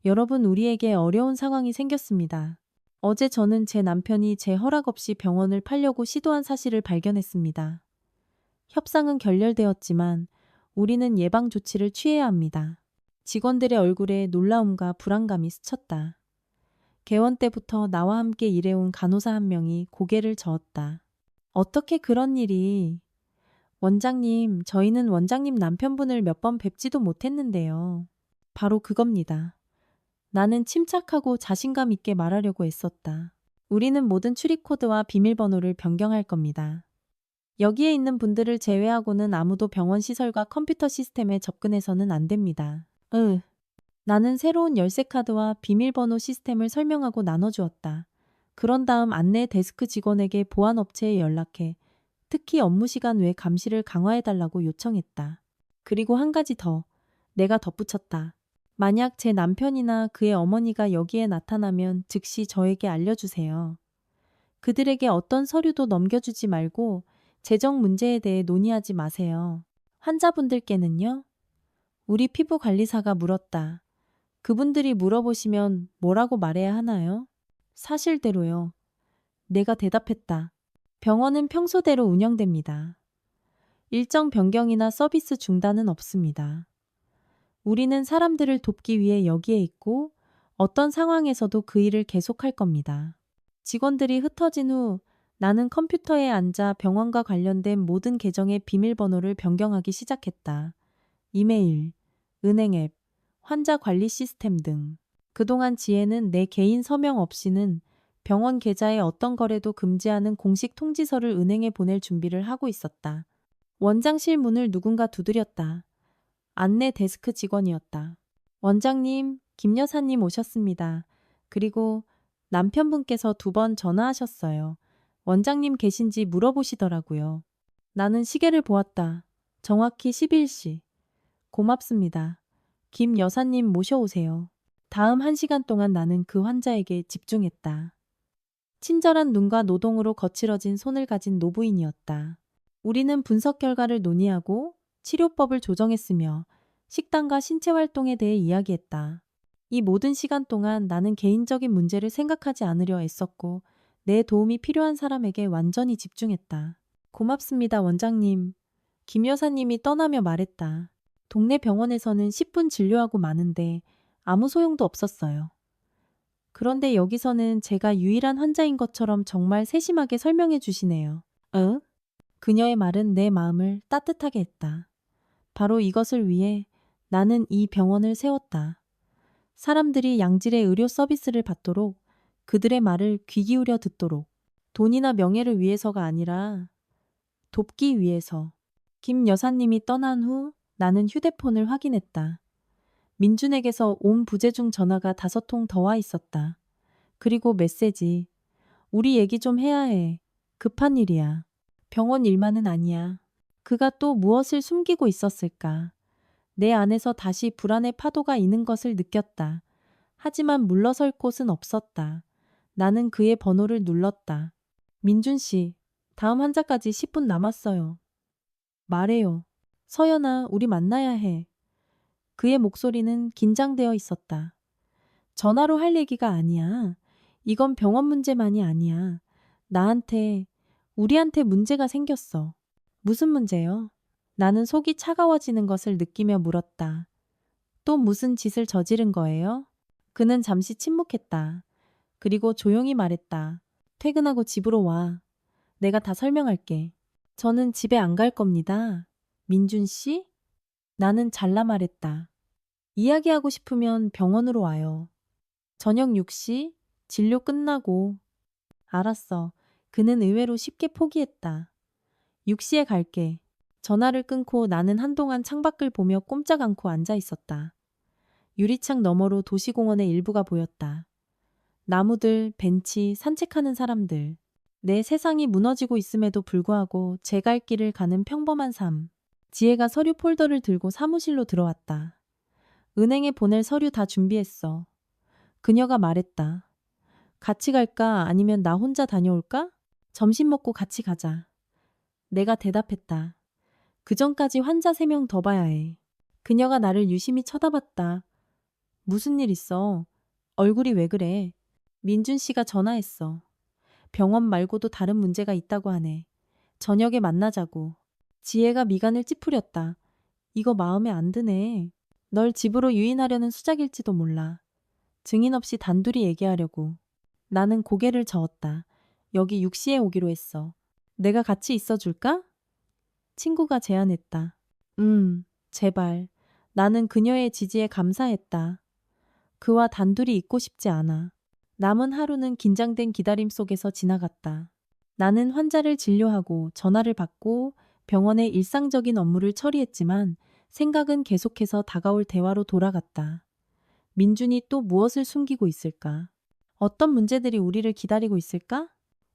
여러분, 우리에게 어려운 상황이 생겼습니다. 어제 저는 제 남편이 제 허락 없이 병원을 팔려고 시도한 사실을 발견했습니다. 협상은 결렬되었지만 우리는 예방 조치를 취해야 합니다. 직원들의 얼굴에 놀라움과 불안감이 스쳤다. 개원 때부터 나와 함께 일해온 간호사 한 명이 고개를 저었다. 어떻게 그런 일이? 원장님, 저희는 원장님 남편분을 몇 번 뵙지도 못했는데요. 바로 그겁니다. 나는 침착하고 자신감 있게 말하려고 애썼다. 우리는 모든 출입 코드와 비밀번호를 변경할 겁니다. 여기에 있는 분들을 제외하고는 아무도 병원 시설과 컴퓨터 시스템에 접근해서는 안 됩니다. 나는 새로운 열쇠 카드와 비밀번호 시스템을 설명하고 나눠주었다. 그런 다음 안내 데스크 직원에게 보안업체에 연락해 특히 업무 시간 외 감시를 강화해달라고 요청했다. 그리고 한 가지 더, 내가 덧붙였다. 만약 제 남편이나 그의 어머니가 여기에 나타나면 즉시 저에게 알려주세요. 그들에게 어떤 서류도 넘겨주지 말고 재정 문제에 대해 논의하지 마세요. 환자분들께는요? 우리 피부관리사가 물었다. 그분들이 물어보시면 뭐라고 말해야 하나요? 사실대로요. 내가 대답했다. 병원은 평소대로 운영됩니다. 일정 변경이나 서비스 중단은 없습니다. 우리는 사람들을 돕기 위해 여기에 있고 어떤 상황에서도 그 일을 계속할 겁니다. 직원들이 흩어진 후 나는 컴퓨터에 앉아 병원과 관련된 모든 계정의 비밀번호를 변경하기 시작했다. 이메일, 은행 앱, 환자 관리 시스템 등. 그동안 지혜는 내 개인 서명 없이는 병원 계좌의 어떤 거래도 금지하는 공식 통지서를 은행에 보낼 준비를 하고 있었다. 원장실 문을 누군가 두드렸다. 안내 데스크 직원이었다. 원장님, 김 여사님 오셨습니다. 그리고 남편분께서 2번 전화하셨어요. 원장님 계신지 물어보시더라고요. 나는 시계를 보았다. 정확히 11시. 고맙습니다. 김 여사님 모셔오세요. 다음 1시간 동안 나는 그 환자에게 집중했다. 친절한 눈과 노동으로 거칠어진 손을 가진 노부인이었다. 우리는 분석 결과를 논의하고 치료법을 조정했으며 식단과 신체 활동에 대해 이야기했다. 이 모든 시간 동안 나는 개인적인 문제를 생각하지 않으려 애썼고 내 도움이 필요한 사람에게 완전히 집중했다. 고맙습니다, 원장님. 김 여사님이 떠나며 말했다. 동네 병원에서는 10분 진료하고 마는데 아무 소용도 없었어요. 그런데 여기서는 제가 유일한 환자인 것처럼 정말 세심하게 설명해 주시네요. 그녀의 말은 내 마음을 따뜻하게 했다. 바로 이것을 위해 나는 이 병원을 세웠다. 사람들이 양질의 의료 서비스를 받도록, 그들의 말을 귀 기울여 듣도록, 돈이나 명예를 위해서가 아니라 돕기 위해서. 김 여사님이 떠난 후 나는 휴대폰을 확인했다. 민준에게서 온 부재중 전화가 5통 더 와 있었다. 그리고 메시지. 우리 얘기 좀 해야 해. 급한 일이야. 병원 일만은 아니야. 그가 또 무엇을 숨기고 있었을까? 내 안에서 다시 불안의 파도가 이는 것을 느꼈다. 하지만 물러설 곳은 없었다. 나는 그의 번호를 눌렀다. 민준 씨, 다음 환자까지 10분 남았어요. 말해요. 서연아, 우리 만나야 해. 그의 목소리는 긴장되어 있었다. 전화로 할 얘기가 아니야. 이건 병원 문제만이 아니야. 나한테, 우리한테 문제가 생겼어. 무슨 문제요? 나는 속이 차가워지는 것을 느끼며 물었다. 또 무슨 짓을 저지른 거예요? 그는 잠시 침묵했다. 그리고 조용히 말했다. 퇴근하고 집으로 와. 내가 다 설명할게. 저는 집에 안 갈 겁니다. 민준 씨? 나는 잘라 말했다. 이야기하고 싶으면 병원으로 와요. 저녁 6시, 진료 끝나고. 알았어. 그는 의외로 쉽게 포기했다. 6시에 갈게. 전화를 끊고 나는 한동안 창밖을 보며 꼼짝 않고 앉아 있었다. 유리창 너머로 도시공원의 일부가 보였다. 나무들, 벤치, 산책하는 사람들. 내 세상이 무너지고 있음에도 불구하고 제 갈 길을 가는 평범한 삶. 지혜가 서류 폴더를 들고 사무실로 들어왔다. 은행에 보낼 서류 다 준비했어. 그녀가 말했다. 같이 갈까 아니면 나 혼자 다녀올까? 점심 먹고 같이 가자. 내가 대답했다. 그 전까지 환자 3명 더 봐야 해. 그녀가 나를 유심히 쳐다봤다. 무슨 일 있어? 얼굴이 왜 그래? 민준 씨가 전화했어. 병원 말고도 다른 문제가 있다고 하네. 저녁에 만나자고. 지혜가 미간을 찌푸렸다. 이거 마음에 안 드네. 널 집으로 유인하려는 수작일지도 몰라. 증인 없이 단둘이 얘기하려고. 나는 고개를 저었다. 여기 6시에 오기로 했어. 내가 같이 있어 줄까? 친구가 제안했다. 제발. 나는 그녀의 지지에 감사했다. 그와 단둘이 있고 싶지 않아. 남은 하루는 긴장된 기다림 속에서 지나갔다. 나는 환자를 진료하고 전화를 받고 병원의 일상적인 업무를 처리했지만 생각은 계속해서 다가올 대화로 돌아갔다. 민준이 또 무엇을 숨기고 있을까? 어떤 문제들이 우리를 기다리고 있을까?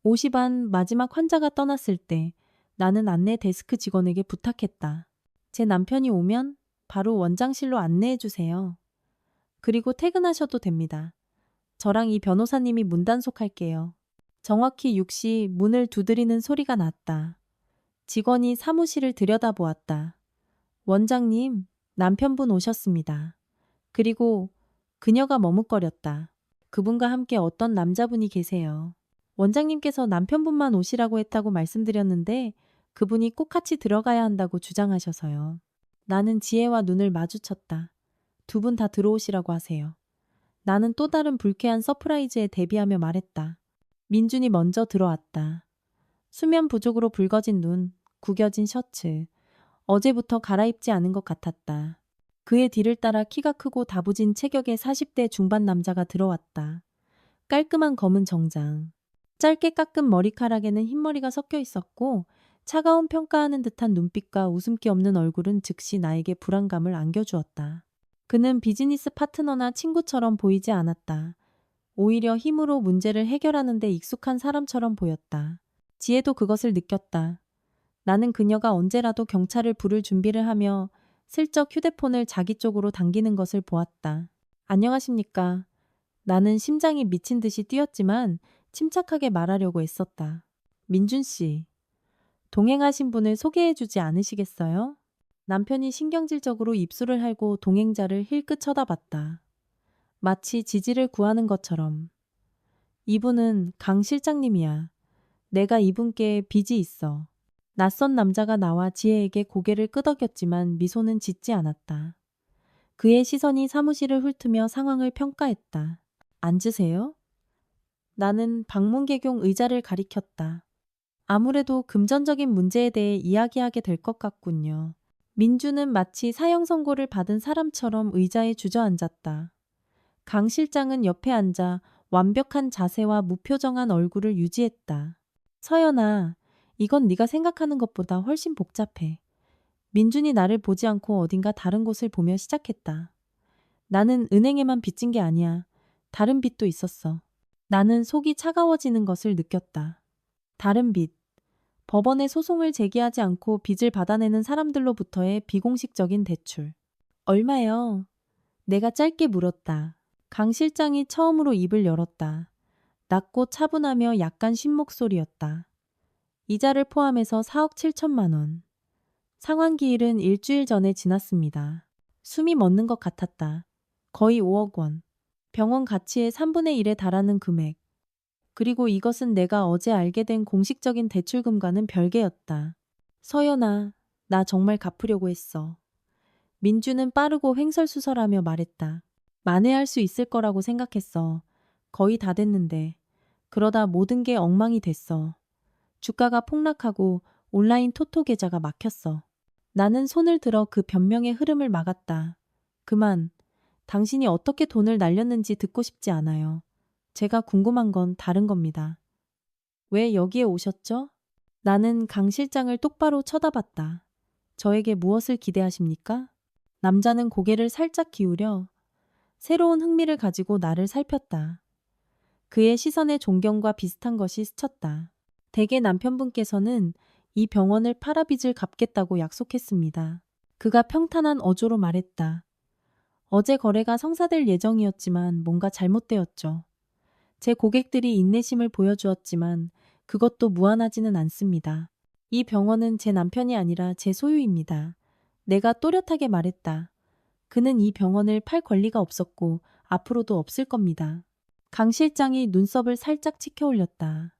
5시 반 마지막 환자가 떠났을 때 나는 안내 데스크 직원에게 부탁했다. 제 남편이 오면 바로 원장실로 안내해 주세요. 그리고 퇴근하셔도 됩니다. 저랑 이 변호사님이 문단속할게요. 정확히 6시 문을 두드리는 소리가 났다. 직원이 사무실을 들여다보았다. 원장님, 남편분 오셨습니다. 그리고 그녀가 머뭇거렸다. 그분과 함께 어떤 남자분이 계세요. 원장님께서 남편분만 오시라고 했다고 말씀드렸는데 그분이 꼭 같이 들어가야 한다고 주장하셔서요. 나는 지혜와 눈을 마주쳤다. 두 분 다 들어오시라고 하세요. 나는 또 다른 불쾌한 서프라이즈에 대비하며 말했다. 민준이 먼저 들어왔다. 수면 부족으로 붉어진 눈, 구겨진 셔츠. 어제부터 갈아입지 않은 것 같았다. 그의 뒤를 따라 키가 크고 다부진 체격의 40대 중반 남자가 들어왔다. 깔끔한 검은 정장. 짧게 깎은 머리카락에는 흰머리가 섞여 있었고 차가운 평가하는 듯한 눈빛과 웃음기 없는 얼굴은 즉시 나에게 불안감을 안겨주었다. 그는 비즈니스 파트너나 친구처럼 보이지 않았다. 오히려 힘으로 문제를 해결하는 데 익숙한 사람처럼 보였다. 지혜도 그것을 느꼈다. 나는 그녀가 언제라도 경찰을 부를 준비를 하며 슬쩍 휴대폰을 자기 쪽으로 당기는 것을 보았다. 안녕하십니까. 나는 심장이 미친 듯이 뛰었지만 침착하게 말하려고 애썼다. 민준 씨, 동행하신 분을 소개해주지 않으시겠어요? 남편이 신경질적으로 입술을 할고 동행자를 힐끗 쳐다봤다. 마치 지지를 구하는 것처럼. 이분은 강 실장님이야. 내가 이분께 빚이 있어. 낯선 남자가 나와 지혜에게 고개를 끄덕였지만 미소는 짓지 않았다. 그의 시선이 사무실을 훑으며 상황을 평가했다. 앉으세요. 나는 방문개경 의자를 가리켰다. 아무래도 금전적인 문제에 대해 이야기하게 될 것 같군요. 민주는 마치 사형 선고를 받은 사람처럼 의자에 주저앉았다. 강 실장은 옆에 앉아 완벽한 자세와 무표정한 얼굴을 유지했다. 서연아, 이건 네가 생각하는 것보다 훨씬 복잡해. 민준이 나를 보지 않고 어딘가 다른 곳을 보며 시작했다. 나는 은행에만 빚진 게 아니야. 다른 빚도 있었어. 나는 속이 차가워지는 것을 느꼈다. 다른 빚. 법원에 소송을 제기하지 않고 빚을 받아내는 사람들로부터의 비공식적인 대출. 얼마요? 내가 짧게 물었다. 강 실장이 처음으로 입을 열었다. 낮고 차분하며 약간 쉰 목소리였다. 이자를 포함해서 4억 7천만 원. 상환기일은 일주일 전에 지났습니다. 숨이 멎는 것 같았다. 거의 5억 원. 병원 가치의 3분의 1에 달하는 금액. 그리고 이것은 내가 어제 알게 된 공식적인 대출금과는 별개였다. 서연아, 나 정말 갚으려고 했어. 민주는 빠르고 횡설수설하며 말했다. 만회할 수 있을 거라고 생각했어. 거의 다 됐는데. 그러다 모든 게 엉망이 됐어. 주가가 폭락하고 온라인 토토 계좌가 막혔어. 나는 손을 들어 그 변명의 흐름을 막았다. 그만. 당신이 어떻게 돈을 날렸는지 듣고 싶지 않아요. 제가 궁금한 건 다른 겁니다. 왜 여기에 오셨죠? 나는 강 실장을 똑바로 쳐다봤다. 저에게 무엇을 기대하십니까? 남자는 고개를 살짝 기울여 새로운 흥미를 가지고 나를 살폈다. 그의 시선에 존경과 비슷한 것이 스쳤다. 대개 남편분께서는 이 병원을 팔아 빚을 갚겠다고 약속했습니다. 그가 평탄한 어조로 말했다. 어제 거래가 성사될 예정이었지만 뭔가 잘못되었죠. 제 고객들이 인내심을 보여주었지만 그것도 무한하지는 않습니다. 이 병원은 제 남편이 아니라 제 소유입니다. 내가 또렷하게 말했다. 그는 이 병원을 팔 권리가 없었고 앞으로도 없을 겁니다. 강 실장이 눈썹을 살짝 치켜 올렸다.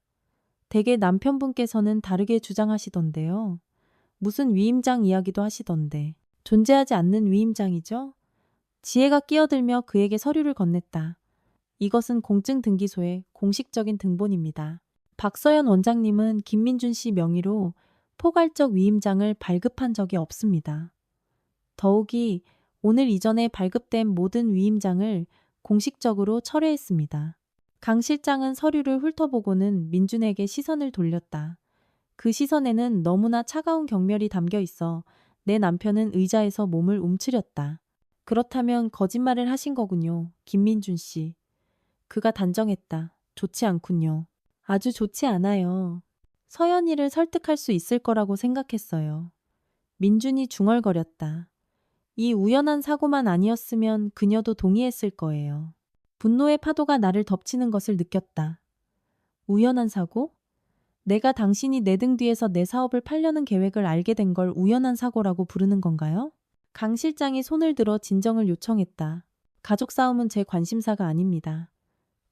대개 남편분께서는 다르게 주장하시던데요. 무슨 위임장 이야기도 하시던데. 존재하지 않는 위임장이죠? 지혜가 끼어들며 그에게 서류를 건넸다. 이것은 공증등기소의 공식적인 등본입니다. 박서연 원장님은 김민준 씨 명의로 포괄적 위임장을 발급한 적이 없습니다. 더욱이 오늘 이전에 발급된 모든 위임장을 공식적으로 철회했습니다. 강 실장은 서류를 훑어보고는 민준에게 시선을 돌렸다. 그 시선에는 너무나 차가운 경멸이 담겨 있어 내 남편은 의자에서 몸을 움츠렸다. 그렇다면 거짓말을 하신 거군요, 김민준 씨. 그가 단정했다. 좋지 않군요. 아주 좋지 않아요. 서연이를 설득할 수 있을 거라고 생각했어요. 민준이 중얼거렸다. 이 우연한 사고만 아니었으면 그녀도 동의했을 거예요. 분노의 파도가 나를 덮치는 것을 느꼈다. 우연한 사고? 내가 당신이 내 등 뒤에서 내 사업을 팔려는 계획을 알게 된 걸 우연한 사고라고 부르는 건가요? 강 실장이 손을 들어 진정을 요청했다. 가족 싸움은 제 관심사가 아닙니다.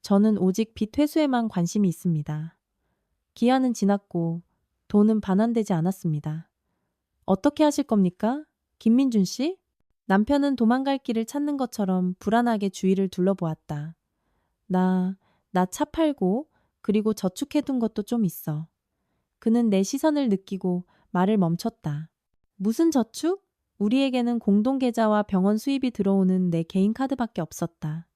저는 오직 빚 회수에만 관심이 있습니다. 기한은 지났고 돈은 반환되지 않았습니다. 어떻게 하실 겁니까? 김민준 씨? 남편은 도망갈 길을 찾는 것처럼 불안하게 주위를 둘러보았다. 나 차 팔고 그리고 저축해둔 것도 좀 있어. 그는 내 시선을 느끼고 말을 멈췄다. 무슨 저축? 우리에게는 공동계좌와 병원 수입이 들어오는 내 개인 카드밖에 없었다.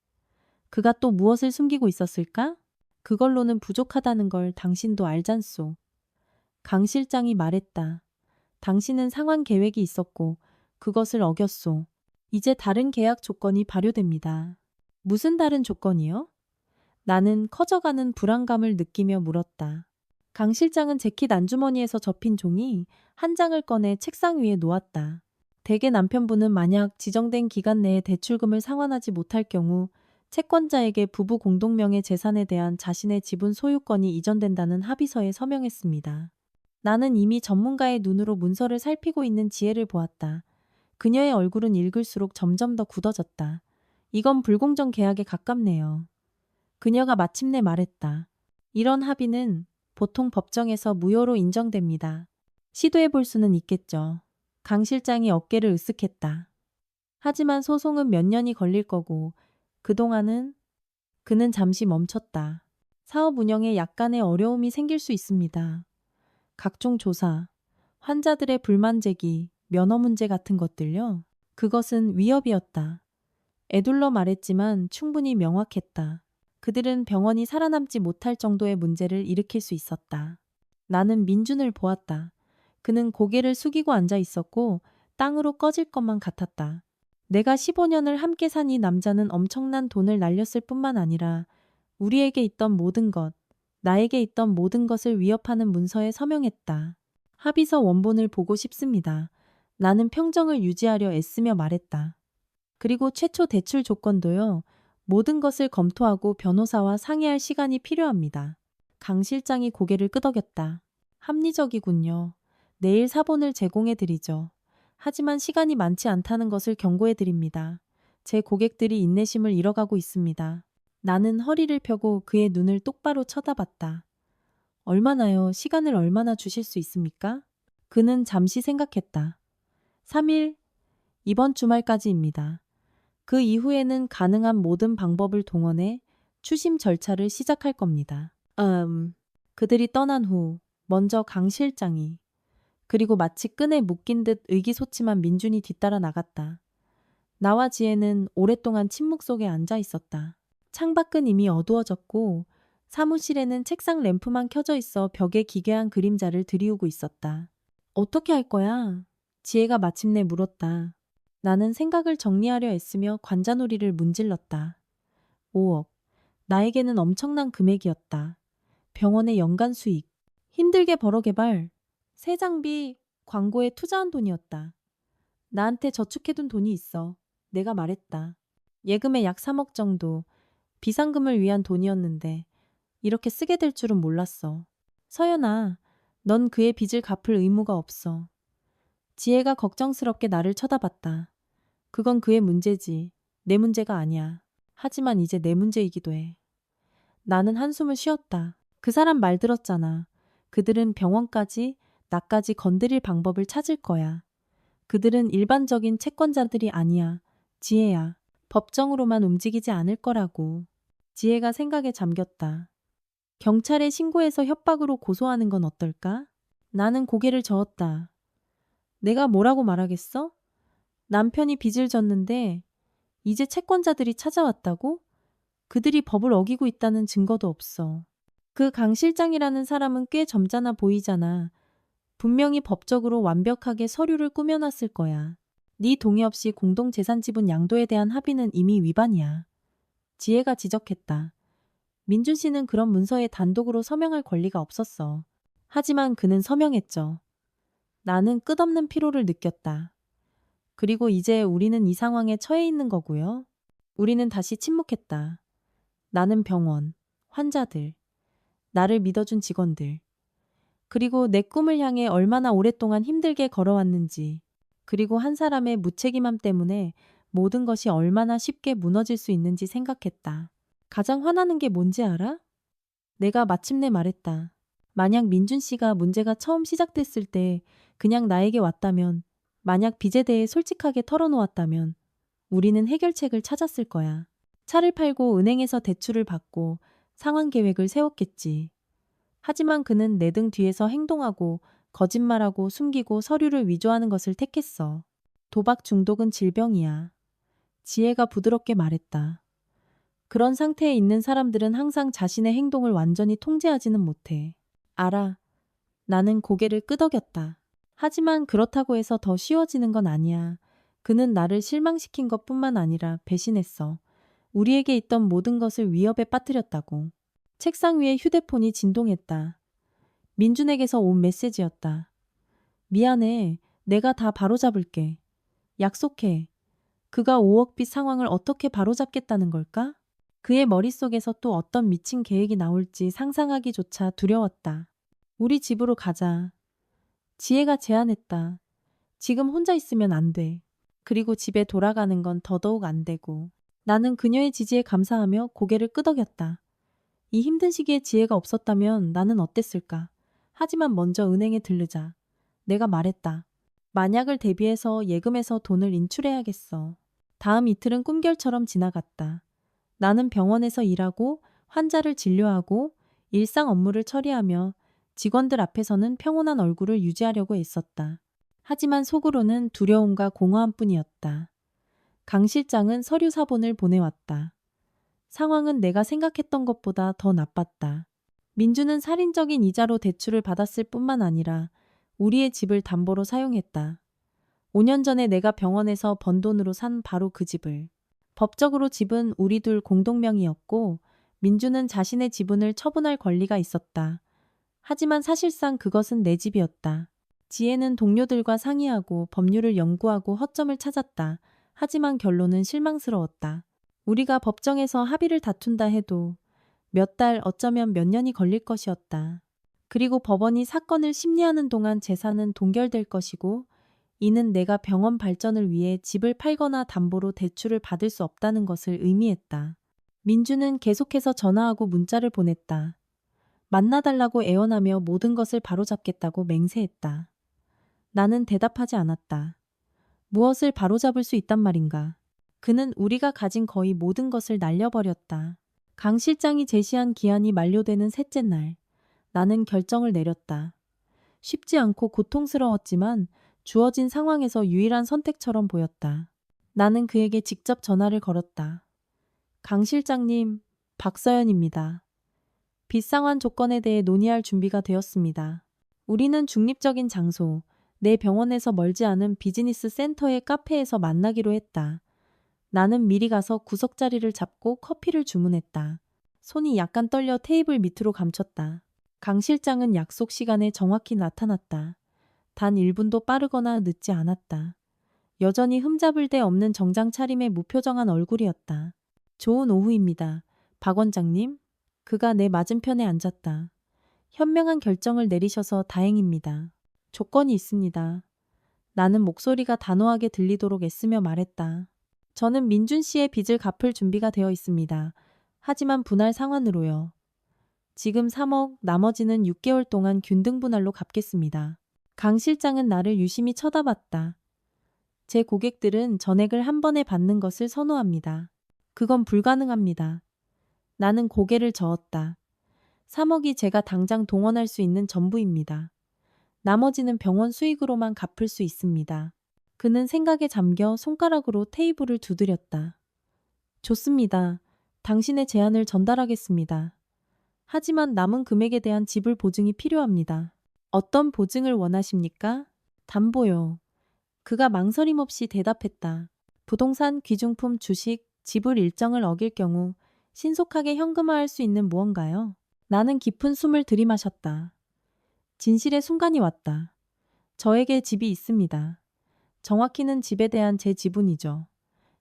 그가 또 무엇을 숨기고 있었을까? 그걸로는 부족하다는 걸 당신도 알잖소. 강 실장이 말했다. 당신은 상환 계획이 있었고 그것을 어겼소. 이제 다른 계약 조건이 발효됩니다. 무슨 다른 조건이요? 나는 커져가는 불안감을 느끼며 물었다. 강 실장은 재킷 안주머니에서 접힌 종이 한 장을 꺼내 책상 위에 놓았다. 대개 남편분은 만약 지정된 기간 내에 대출금을 상환하지 못할 경우 채권자에게 부부 공동명의 재산에 대한 자신의 지분 소유권이 이전된다는 합의서에 서명했습니다. 나는 이미 전문가의 눈으로 문서를 살피고 있는 지혜를 보았다. 그녀의 얼굴은 읽을수록 점점 더 굳어졌다. 이건 불공정 계약에 가깝네요. 그녀가 마침내 말했다. 이런 합의는 보통 법정에서 무효로 인정됩니다. 시도해 볼 수는 있겠죠. 강 실장이 어깨를 으쓱했다. 하지만 소송은 몇 년이 걸릴 거고 그동안은 그는 잠시 멈췄다. 사업 운영에 약간의 어려움이 생길 수 있습니다. 각종 조사, 환자들의 불만 제기, 면허 문제 같은 것들요. 그것은 위협이었다. 애둘러 말했지만 충분히 명확했다. 그들은 병원이 살아남지 못할 정도의 문제를 일으킬 수 있었다. 나는 민준을 보았다. 그는 고개를 숙이고 앉아 있었고 땅으로 꺼질 것만 같았다. 내가 15년을 함께 산 이 남자는 엄청난 돈을 날렸을 뿐만 아니라 우리에게 있던 모든 것, 나에게 있던 모든 것을 위협하는 문서에 서명했다. 합의서 원본을 보고 싶습니다. 나는 평정을 유지하려 애쓰며 말했다. 그리고 최초 대출 조건도요. 모든 것을 검토하고 변호사와 상의할 시간이 필요합니다. 강 실장이 고개를 끄덕였다. 합리적이군요. 내일 사본을 제공해 드리죠. 하지만 시간이 많지 않다는 것을 경고해 드립니다. 제 고객들이 인내심을 잃어가고 있습니다. 나는 허리를 펴고 그의 눈을 똑바로 쳐다봤다. 얼마나요? 시간을 얼마나 주실 수 있습니까? 그는 잠시 생각했다. 3일, 이번 주말까지입니다. 그 이후에는 가능한 모든 방법을 동원해 추심 절차를 시작할 겁니다. 그들이 떠난 후 먼저 강 실장이 그리고 마치 끈에 묶인 듯 의기소침한 민준이 뒤따라 나갔다. 나와 지혜는 오랫동안 침묵 속에 앉아 있었다. 창밖은 이미 어두워졌고 사무실에는 책상 램프만 켜져 있어 벽에 기괴한 그림자를 드리우고 있었다. 어떻게 할 거야? 지혜가 마침내 물었다. 나는 생각을 정리하려 애쓰며 관자놀이를 문질렀다. 5억. 나에게는 엄청난 금액이었다. 병원의 연간 수익. 힘들게 벌어 개발. 새 장비, 광고에 투자한 돈이었다. 나한테 저축해둔 돈이 있어. 내가 말했다. 예금의 약 3억 정도. 비상금을 위한 돈이었는데 이렇게 쓰게 될 줄은 몰랐어. 서연아, 넌 그의 빚을 갚을 의무가 없어. 지혜가 걱정스럽게 나를 쳐다봤다. 그건 그의 문제지. 내 문제가 아니야. 하지만 이제 내 문제이기도 해. 나는 한숨을 쉬었다. 그 사람 말 들었잖아. 그들은 병원까지, 나까지 건드릴 방법을 찾을 거야. 그들은 일반적인 채권자들이 아니야. 지혜야. 법정으로만 움직이지 않을 거라고. 지혜가 생각에 잠겼다. 경찰에 신고해서 협박으로 고소하는 건 어떨까? 나는 고개를 저었다. 내가 뭐라고 말하겠어? 남편이 빚을 졌는데 이제 채권자들이 찾아왔다고? 그들이 법을 어기고 있다는 증거도 없어. 그 강 실장이라는 사람은 꽤 점잖아 보이잖아. 분명히 법적으로 완벽하게 서류를 꾸며놨을 거야. 네 동의 없이 공동재산 지분 양도에 대한 합의는 이미 위반이야. 지혜가 지적했다. 민준 씨는 그런 문서에 단독으로 서명할 권리가 없었어. 하지만 그는 서명했죠. 나는 끝없는 피로를 느꼈다. 그리고 이제 우리는 이 상황에 처해 있는 거고요. 우리는 다시 침묵했다. 나는 병원, 환자들, 나를 믿어준 직원들, 그리고 내 꿈을 향해 얼마나 오랫동안 힘들게 걸어왔는지, 그리고 한 사람의 무책임함 때문에 모든 것이 얼마나 쉽게 무너질 수 있는지 생각했다. 가장 화나는 게 뭔지 알아? 내가 마침내 말했다. 만약 민준 씨가 문제가 처음 시작됐을 때 그냥 나에게 왔다면, 만약 빚에 대해 솔직하게 털어놓았다면, 우리는 해결책을 찾았을 거야. 차를 팔고 은행에서 대출을 받고 상환 계획을 세웠겠지. 하지만 그는 내 등 뒤에서 행동하고 거짓말하고 숨기고 서류를 위조하는 것을 택했어. 도박 중독은 질병이야. 지혜가 부드럽게 말했다. 그런 상태에 있는 사람들은 항상 자신의 행동을 완전히 통제하지는 못해. 알아. 나는 고개를 끄덕였다. 하지만 그렇다고 해서 더 쉬워지는 건 아니야. 그는 나를 실망시킨 것뿐만 아니라 배신했어. 우리에게 있던 모든 것을 위협에 빠뜨렸다고. 책상 위에 휴대폰이 진동했다. 민준에게서 온 메시지였다. 미안해. 내가 다 바로잡을게. 약속해. 그가 5억 빚 상황을 어떻게 바로잡겠다는 걸까? 그의 머릿속에서 또 어떤 미친 계획이 나올지 상상하기조차 두려웠다. 우리 집으로 가자. 지혜가 제안했다. 지금 혼자 있으면 안 돼. 그리고 집에 돌아가는 건 더더욱 안 되고. 나는 그녀의 지지에 감사하며 고개를 끄덕였다. 이 힘든 시기에 지혜가 없었다면 나는 어땠을까? 하지만 먼저 은행에 들르자. 내가 말했다. 만약을 대비해서 예금에서 돈을 인출해야겠어. 다음 이틀은 꿈결처럼 지나갔다. 나는 병원에서 일하고 환자를 진료하고 일상 업무를 처리하며 직원들 앞에서는 평온한 얼굴을 유지하려고 애썼다. 하지만 속으로는 두려움과 공허함뿐이었다. 강 실장은 서류 사본을 보내왔다. 상황은 내가 생각했던 것보다 더 나빴다. 민주는 살인적인 이자로 대출을 받았을 뿐만 아니라 우리의 집을 담보로 사용했다. 5년 전에 내가 병원에서 번 돈으로 산 바로 그 집을. 법적으로 집은 우리 둘 공동명의였고 민주는 자신의 지분을 처분할 권리가 있었다. 하지만 사실상 그것은 내 집이었다. 지혜는 동료들과 상의하고 법률을 연구하고 허점을 찾았다. 하지만 결론은 실망스러웠다. 우리가 법정에서 합의를 다툰다 해도 몇 달 어쩌면 몇 년이 걸릴 것이었다. 그리고 법원이 사건을 심리하는 동안 재산은 동결될 것이고 이는 내가 병원 발전을 위해 집을 팔거나 담보로 대출을 받을 수 없다는 것을 의미했다. 민주는 계속해서 전화하고 문자를 보냈다. 만나달라고 애원하며 모든 것을 바로잡겠다고 맹세했다. 나는 대답하지 않았다. 무엇을 바로잡을 수 있단 말인가? 그는 우리가 가진 거의 모든 것을 날려버렸다. 강 실장이 제시한 기한이 만료되는 셋째 날, 나는 결정을 내렸다. 쉽지 않고 고통스러웠지만 주어진 상황에서 유일한 선택처럼 보였다. 나는 그에게 직접 전화를 걸었다. 강 실장님, 박서연입니다. 빚상환 조건에 대해 논의할 준비가 되었습니다. 우리는 중립적인 장소, 내 병원에서 멀지 않은 비즈니스 센터의 카페에서 만나기로 했다. 나는 미리 가서 구석자리를 잡고 커피를 주문했다. 손이 약간 떨려 테이블 밑으로 감췄다. 강 실장은 약속 시간에 정확히 나타났다. 단 1분도 빠르거나 늦지 않았다. 여전히 흠잡을 데 없는 정장 차림의 무표정한 얼굴이었다. 좋은 오후입니다. 박 원장님? 그가 내 맞은편에 앉았다. 현명한 결정을 내리셔서 다행입니다. 조건이 있습니다. 나는 목소리가 단호하게 들리도록 애쓰며 말했다. 저는 민준 씨의 빚을 갚을 준비가 되어 있습니다. 하지만 분할 상환으로요. 지금 3억, 나머지는 6개월 동안 균등 분할로 갚겠습니다. 강 실장은 나를 유심히 쳐다봤다. 제 고객들은 전액을 한 번에 받는 것을 선호합니다. 그건 불가능합니다. 나는 고개를 저었다. 3억이 제가 당장 동원할 수 있는 전부입니다. 나머지는 병원 수익으로만 갚을 수 있습니다. 그는 생각에 잠겨 손가락으로 테이블을 두드렸다. 좋습니다. 당신의 제안을 전달하겠습니다. 하지만 남은 금액에 대한 지불 보증이 필요합니다. 어떤 보증을 원하십니까? 담보요. 그가 망설임 없이 대답했다. 부동산, 귀중품, 주식, 지불 일정을 어길 경우 신속하게 현금화할 수 있는 무언가요? 나는 깊은 숨을 들이마셨다. 진실의 순간이 왔다. 저에게 집이 있습니다. 정확히는 집에 대한 제 지분이죠.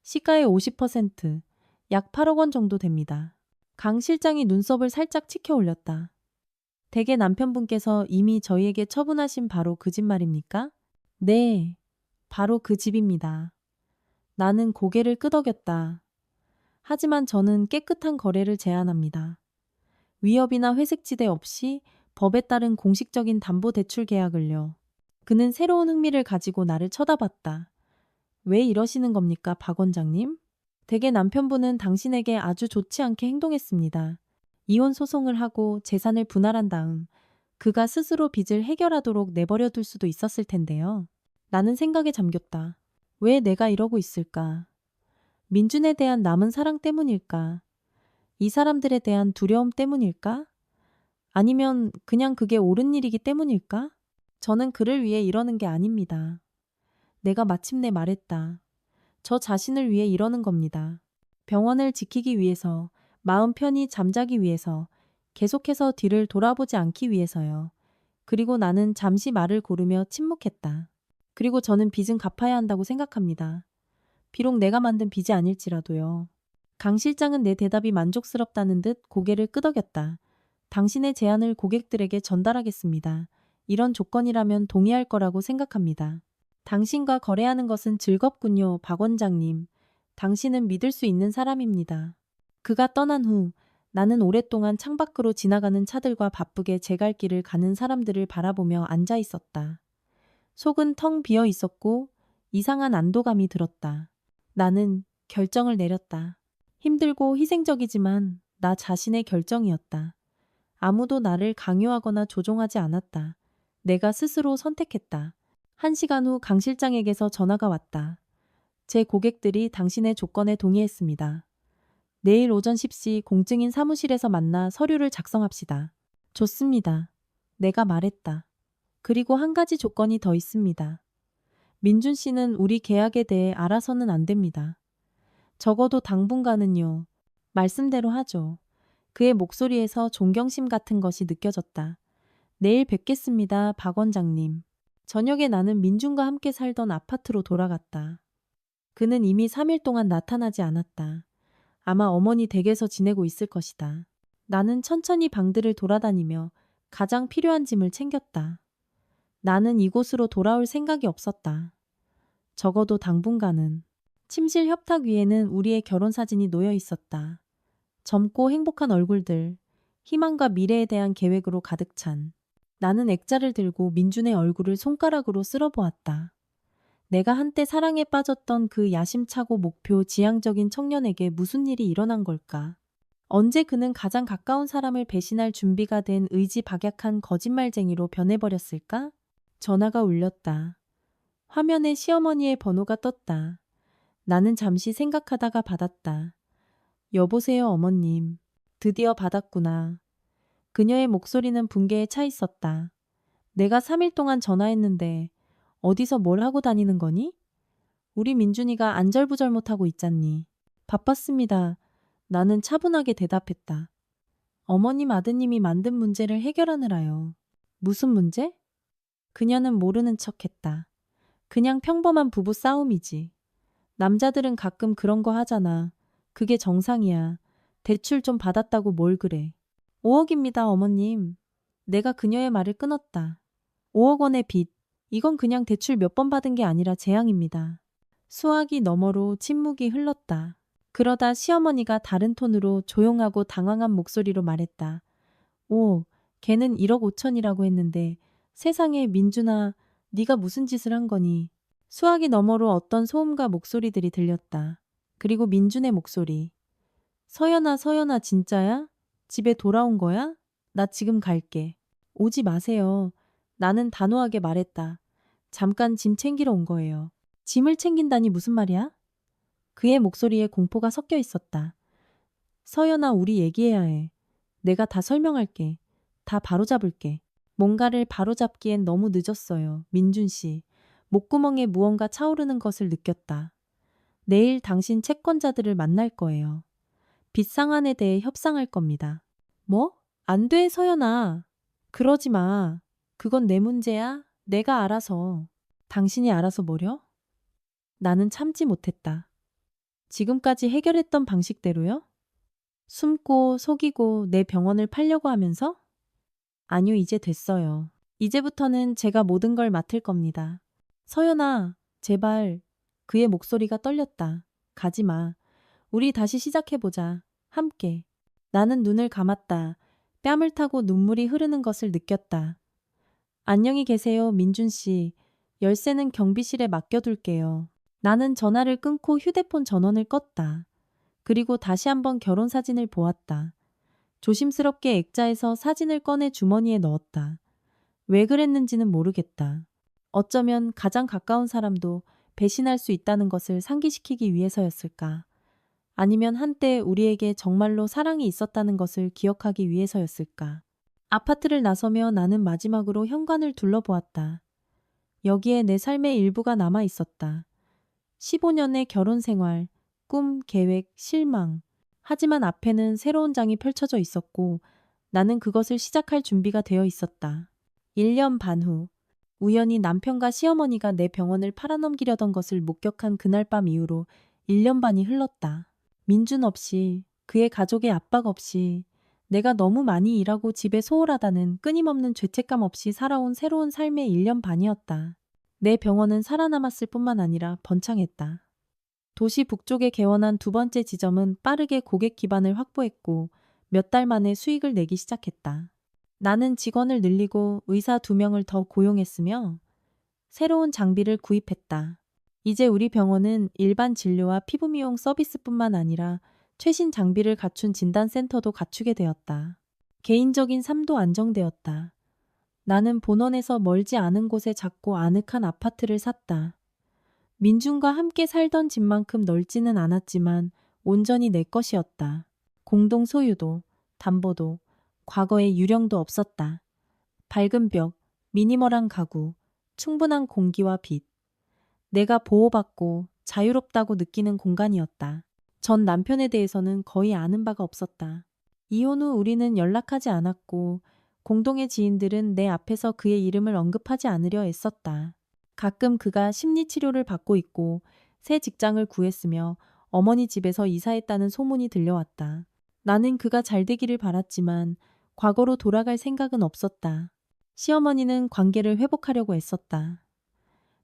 시가의 50%, 약 8억 원 정도 됩니다. 강 실장이 눈썹을 살짝 치켜 올렸다. 대개 남편분께서 이미 저희에게 처분하신 바로 그 집 말입니까? 네, 바로 그 집입니다. 나는 고개를 끄덕였다. 하지만 저는 깨끗한 거래를 제안합니다. 위협이나 회색지대 없이 법에 따른 공식적인 담보대출 계약을요. 그는 새로운 흥미를 가지고 나를 쳐다봤다. 왜 이러시는 겁니까, 박 원장님? 대개 남편분은 당신에게 아주 좋지 않게 행동했습니다. 이혼 소송을 하고 재산을 분할한 다음 그가 스스로 빚을 해결하도록 내버려 둘 수도 있었을 텐데요. 나는 생각에 잠겼다. 왜 내가 이러고 있을까? 민준에 대한 남은 사랑 때문일까? 이 사람들에 대한 두려움 때문일까? 아니면 그냥 그게 옳은 일이기 때문일까? 저는 그를 위해 이러는 게 아닙니다. 내가 마침내 말했다. 저 자신을 위해 이러는 겁니다. 병원을 지키기 위해서, 마음 편히 잠자기 위해서, 계속해서 뒤를 돌아보지 않기 위해서요. 그리고 나는 잠시 말을 고르며 침묵했다. 그리고 저는 빚은 갚아야 한다고 생각합니다. 비록 내가 만든 빚이 아닐지라도요. 강 실장은 내 대답이 만족스럽다는 듯 고개를 끄덕였다. 당신의 제안을 고객들에게 전달하겠습니다. 이런 조건이라면 동의할 거라고 생각합니다. 당신과 거래하는 것은 즐겁군요, 박 원장님. 당신은 믿을 수 있는 사람입니다. 그가 떠난 후 나는 오랫동안 창밖으로 지나가는 차들과 바쁘게 제 갈 길을 가는 사람들을 바라보며 앉아 있었다. 속은 텅 비어 있었고 이상한 안도감이 들었다. 나는 결정을 내렸다. 힘들고 희생적이지만 나 자신의 결정이었다. 아무도 나를 강요하거나 조종하지 않았다. 내가 스스로 선택했다. 1시간 후 강 실장에게서 전화가 왔다. 제 고객들이 당신의 조건에 동의했습니다. 내일 오전 10시 공증인 사무실에서 만나 서류를 작성합시다. 좋습니다. 내가 말했다. 그리고 한 가지 조건이 더 있습니다. 민준 씨는 우리 계약에 대해 알아서는 안 됩니다. 적어도 당분간은요. 말씀대로 하죠. 그의 목소리에서 존경심 같은 것이 느껴졌다. 내일 뵙겠습니다, 박 원장님. 저녁에 나는 민준과 함께 살던 아파트로 돌아갔다. 그는 이미 3일 동안 나타나지 않았다. 아마 어머니 댁에서 지내고 있을 것이다. 나는 천천히 방들을 돌아다니며 가장 필요한 짐을 챙겼다. 나는 이곳으로 돌아올 생각이 없었다. 적어도 당분간은. 침실 협탁 위에는 우리의 결혼 사진이 놓여 있었다. 젊고 행복한 얼굴들, 희망과 미래에 대한 계획으로 가득 찬. 나는 액자를 들고 민준의 얼굴을 손가락으로 쓸어보았다. 내가 한때 사랑에 빠졌던 그 야심차고 목표 지향적인 청년에게 무슨 일이 일어난 걸까? 언제 그는 가장 가까운 사람을 배신할 준비가 된 의지박약한 거짓말쟁이로 변해버렸을까? 전화가 울렸다. 화면에 시어머니의 번호가 떴다. 나는 잠시 생각하다가 받았다. 여보세요, 어머님. 드디어 받았구나. 그녀의 목소리는 붕괴에 차 있었다. 내가 3일 동안 전화했는데 어디서 뭘 하고 다니는 거니? 우리 민준이가 안절부절 못하고 있잖니. 바빴습니다. 나는 차분하게 대답했다. 어머님 아드님이 만든 문제를 해결하느라요. 무슨 문제? 그녀는 모르는 척했다. 그냥 평범한 부부 싸움이지. 남자들은 가끔 그런 거 하잖아. 그게 정상이야. 대출 좀 받았다고 뭘 그래. 5억입니다, 어머님. 내가 그녀의 말을 끊었다. 5억 원의 빚. 이건 그냥 대출 몇 번 받은 게 아니라 재앙입니다. 수화기 너머로 침묵이 흘렀다. 그러다 시어머니가 다른 톤으로 조용하고 당황한 목소리로 말했다. 오, 걔는 1억 5천이라고 했는데 세상에 민준아, 네가 무슨 짓을 한 거니? 수화기 너머로 어떤 소음과 목소리들이 들렸다. 그리고 민준의 목소리. 서연아, 서연아, 진짜야? 집에 돌아온 거야? 나 지금 갈게. 오지 마세요. 나는 단호하게 말했다. 잠깐 짐 챙기러 온 거예요. 짐을 챙긴다니 무슨 말이야? 그의 목소리에 공포가 섞여 있었다. 서연아, 우리 얘기해야 해. 내가 다 설명할게. 다 바로잡을게. 뭔가를 바로잡기엔 너무 늦었어요. 민준 씨. 목구멍에 무언가 차오르는 것을 느꼈다. 내일 당신 채권자들을 만날 거예요. 빚 상환에 대해 협상할 겁니다. 뭐? 안 돼, 서연아. 그러지 마. 그건 내 문제야. 내가 알아서. 당신이 알아서 뭐려? 나는 참지 못했다. 지금까지 해결했던 방식대로요? 숨고 속이고 내 병원을 팔려고 하면서? 아니요, 이제 됐어요. 이제부터는 제가 모든 걸 맡을 겁니다. 서연아, 제발. 그의 목소리가 떨렸다. 가지 마. 우리 다시 시작해보자. 함께. 나는 눈을 감았다. 뺨을 타고 눈물이 흐르는 것을 느꼈다. 안녕히 계세요, 민준 씨. 열쇠는 경비실에 맡겨둘게요. 나는 전화를 끊고 휴대폰 전원을 껐다. 그리고 다시 한번 결혼 사진을 보았다. 조심스럽게 액자에서 사진을 꺼내 주머니에 넣었다. 왜 그랬는지는 모르겠다. 어쩌면 가장 가까운 사람도 배신할 수 있다는 것을 상기시키기 위해서였을까? 아니면 한때 우리에게 정말로 사랑이 있었다는 것을 기억하기 위해서였을까? 아파트를 나서며 나는 마지막으로 현관을 둘러보았다. 여기에 내 삶의 일부가 남아 있었다. 15년의 결혼 생활, 꿈, 계획, 실망. 하지만 앞에는 새로운 장이 펼쳐져 있었고 나는 그것을 시작할 준비가 되어 있었다. 1년 반 후, 우연히 남편과 시어머니가 내 병원을 팔아넘기려던 것을 목격한 그날 밤 이후로 1년 반이 흘렀다. 민준 없이, 그의 가족의 압박 없이, 내가 너무 많이 일하고 집에 소홀하다는 끊임없는 죄책감 없이 살아온 새로운 삶의 1년 반이었다. 내 병원은 살아남았을 뿐만 아니라 번창했다. 도시 북쪽에 개원한 두 번째 지점은 빠르게 고객 기반을 확보했고 몇 달 만에 수익을 내기 시작했다. 나는 직원을 늘리고 의사 2명을 더 고용했으며 새로운 장비를 구입했다. 이제 우리 병원은 일반 진료와 피부 미용 서비스뿐만 아니라 최신 장비를 갖춘 진단센터도 갖추게 되었다. 개인적인 삶도 안정되었다. 나는 본원에서 멀지 않은 곳에 작고 아늑한 아파트를 샀다. 민준과 함께 살던 집만큼 넓지는 않았지만 온전히 내 것이었다. 공동 소유도, 담보도, 과거의 유령도 없었다. 밝은 벽, 미니멀한 가구, 충분한 공기와 빛. 내가 보호받고 자유롭다고 느끼는 공간이었다. 전 남편에 대해서는 거의 아는 바가 없었다. 이혼 후 우리는 연락하지 않았고 공동의 지인들은 내 앞에서 그의 이름을 언급하지 않으려 애썼다. 가끔 그가 심리치료를 받고 있고 새 직장을 구했으며 어머니 집에서 이사했다는 소문이 들려왔다. 나는 그가 잘 되기를 바랐지만 과거로 돌아갈 생각은 없었다. 시어머니는 관계를 회복하려고 애썼다.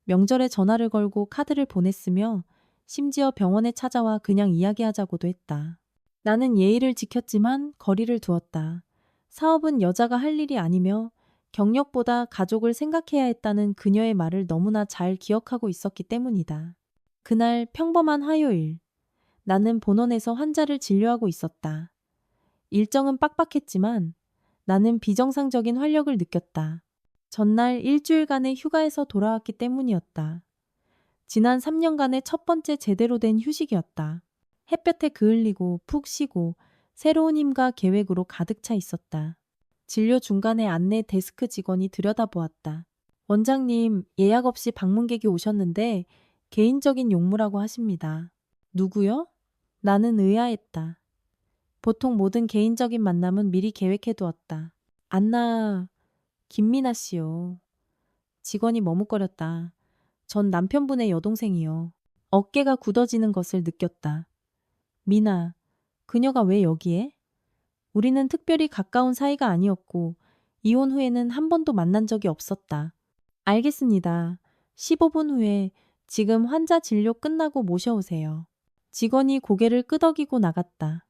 명절에 전화를 걸고 카드를 보냈으며 심지어 병원에 찾아와 그냥 이야기하자고도 했다. 나는 예의를 지켰지만 거리를 두었다. 사업은 여자가 할 일이 아니며 경력보다 가족을 생각해야 했다는 그녀의 말을 너무나 잘 기억하고 있었기 때문이다. 그날 평범한 화요일, 나는 본원에서 환자를 진료하고 있었다. 일정은 빡빡했지만 나는 비정상적인 활력을 느꼈다. 전날 일주일간의 휴가에서 돌아왔기 때문이었다. 지난 3년간의 첫 번째 제대로 된 휴식이었다. 햇볕에 그을리고 푹 쉬고 새로운 힘과 계획으로 가득 차 있었다. 진료 중간에 안내 데스크 직원이 들여다보았다. 원장님, 예약 없이 방문객이 오셨는데 개인적인 용무라고 하십니다. 누구요? 나는 의아했다. 보통 모든 개인적인 만남은 미리 계획해 두었다. 안나, 김미나 씨요. 직원이 머뭇거렸다. 전 남편분의 여동생이요. 어깨가 굳어지는 것을 느꼈다. 미나, 그녀가 왜 여기에? 우리는 특별히 가까운 사이가 아니었고 이혼 후에는 한 번도 만난 적이 없었다. 알겠습니다. 15분 후에 지금 환자 진료 끝나고 모셔오세요. 직원이 고개를 끄덕이고 나갔다.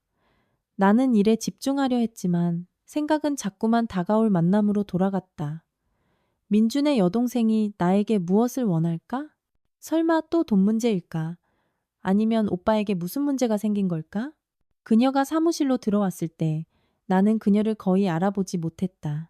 나는 일에 집중하려 했지만 생각은 자꾸만 다가올 만남으로 돌아갔다. 민준의 여동생이 나에게 무엇을 원할까? 설마 또 돈 문제일까? 아니면 오빠에게 무슨 문제가 생긴 걸까? 그녀가 사무실로 들어왔을 때 나는 그녀를 거의 알아보지 못했다.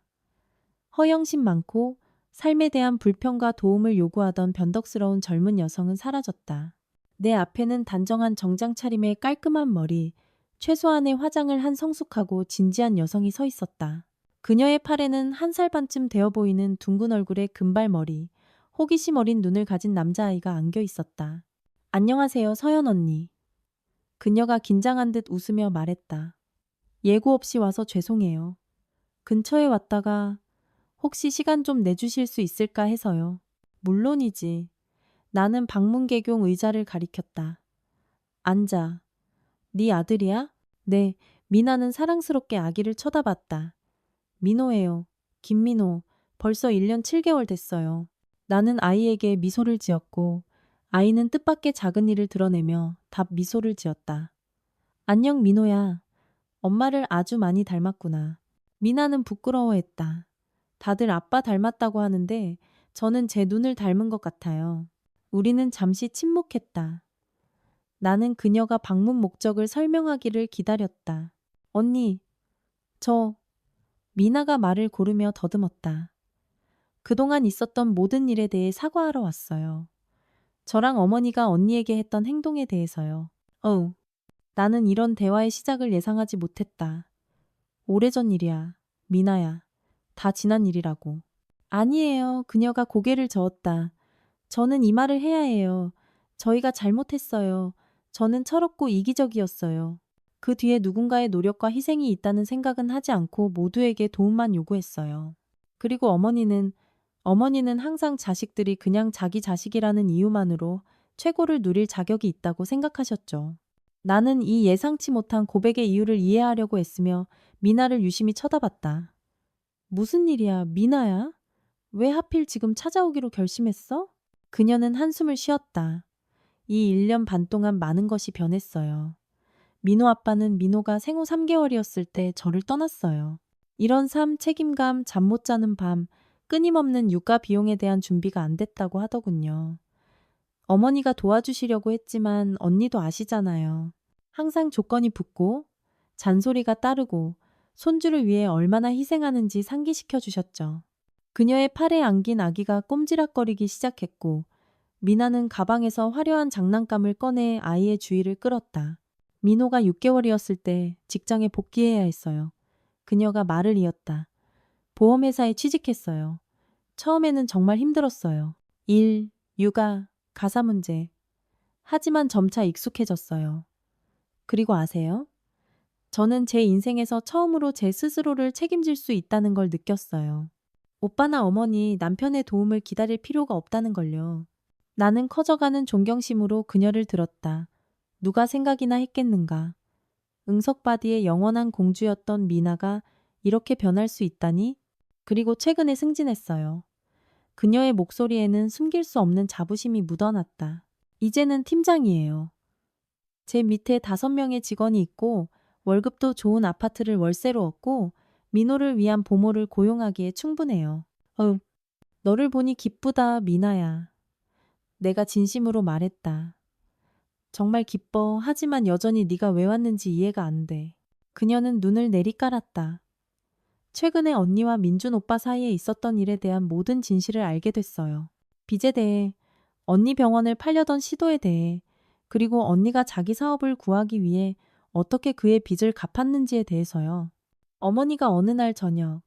허영심 많고 삶에 대한 불평과 도움을 요구하던 변덕스러운 젊은 여성은 사라졌다. 내 앞에는 단정한 정장 차림의 깔끔한 머리, 최소한의 화장을 한 성숙하고 진지한 여성이 서 있었다. 그녀의 팔에는 1살 반쯤 되어 보이는 둥근 얼굴에 금발머리, 호기심 어린 눈을 가진 남자아이가 안겨 있었다. 안녕하세요, 서연 언니. 그녀가 긴장한 듯 웃으며 말했다. 예고 없이 와서 죄송해요. 근처에 왔다가 혹시 시간 좀 내주실 수 있을까 해서요. 물론이지. 나는 방문개경 의자를 가리켰다. 앉아. 네 아들이야? 네. 미나는 사랑스럽게 아기를 쳐다봤다. 민호예요. 김민호. 벌써 1년 7개월 됐어요. 나는 아이에게 미소를 지었고 아이는 뜻밖의 작은 이를 드러내며 답 미소를 지었다. 안녕 민호야. 엄마를 아주 많이 닮았구나. 미나는 부끄러워했다. 다들 아빠 닮았다고 하는데 저는 제 눈을 닮은 것 같아요. 우리는 잠시 침묵했다. 나는 그녀가 방문 목적을 설명하기를 기다렸다. 언니, 미나가 말을 고르며 더듬었다. 그동안 있었던 모든 일에 대해 사과하러 왔어요. 저랑 어머니가 언니에게 했던 행동에 대해서요. 나는 이런 대화의 시작을 예상하지 못했다. 오래전 일이야. 미나야. 다 지난 일이라고. 아니에요. 그녀가 고개를 저었다. 저는 이 말을 해야 해요. 저희가 잘못했어요. 저는 철없고 이기적이었어요. 그 뒤에 누군가의 노력과 희생이 있다는 생각은 하지 않고 모두에게 도움만 요구했어요. 그리고 어머니는 항상 자식들이 그냥 자기 자식이라는 이유만으로 최고를 누릴 자격이 있다고 생각하셨죠. 나는 이 예상치 못한 고백의 이유를 이해하려고 애쓰며 미나를 유심히 쳐다봤다. 무슨 일이야, 미나야? 왜 하필 지금 찾아오기로 결심했어? 그녀는 한숨을 쉬었다. 이 1년 반 동안 많은 것이 변했어요. 민호 아빠는 민호가 생후 3개월이었을 때 저를 떠났어요. 이런 삶, 책임감, 잠 못 자는 밤, 끊임없는 육아 비용에 대한 준비가 안 됐다고 하더군요. 어머니가 도와주시려고 했지만 언니도 아시잖아요. 항상 조건이 붙고 잔소리가 따르고 손주를 위해 얼마나 희생하는지 상기시켜 주셨죠. 그녀의 팔에 안긴 아기가 꼼지락거리기 시작했고 미나는 가방에서 화려한 장난감을 꺼내 아이의 주의를 끌었다. 민호가 6개월이었을 때 직장에 복귀해야 했어요. 그녀가 말을 이었다. 보험회사에 취직했어요. 처음에는 정말 힘들었어요. 일, 육아, 가사 문제. 하지만 점차 익숙해졌어요. 그리고 아세요? 저는 제 인생에서 처음으로 제 스스로를 책임질 수 있다는 걸 느꼈어요. 오빠나 어머니, 남편의 도움을 기다릴 필요가 없다는 걸요. 나는 커져가는 존경심으로 그녀를 들었다. 누가 생각이나 했겠는가. 응석바디의 영원한 공주였던 미나가 이렇게 변할 수 있다니? 그리고 최근에 승진했어요. 그녀의 목소리에는 숨길 수 없는 자부심이 묻어났다. 이제는 팀장이에요. 제 밑에 5명의 직원이 있고 월급도 좋은 아파트를 월세로 얻고 민호를 위한 보모를 고용하기에 충분해요. 너를 보니 기쁘다, 미나야. 내가 진심으로 말했다. 정말 기뻐. 하지만 여전히 네가 왜 왔는지 이해가 안 돼. 그녀는 눈을 내리깔았다. 최근에 언니와 민준 오빠 사이에 있었던 일에 대한 모든 진실을 알게 됐어요. 빚에 대해, 언니 병원을 팔려던 시도에 대해, 그리고 언니가 자기 사업을 구하기 위해 어떻게 그의 빚을 갚았는지에 대해서요. 어머니가 어느 날 저녁,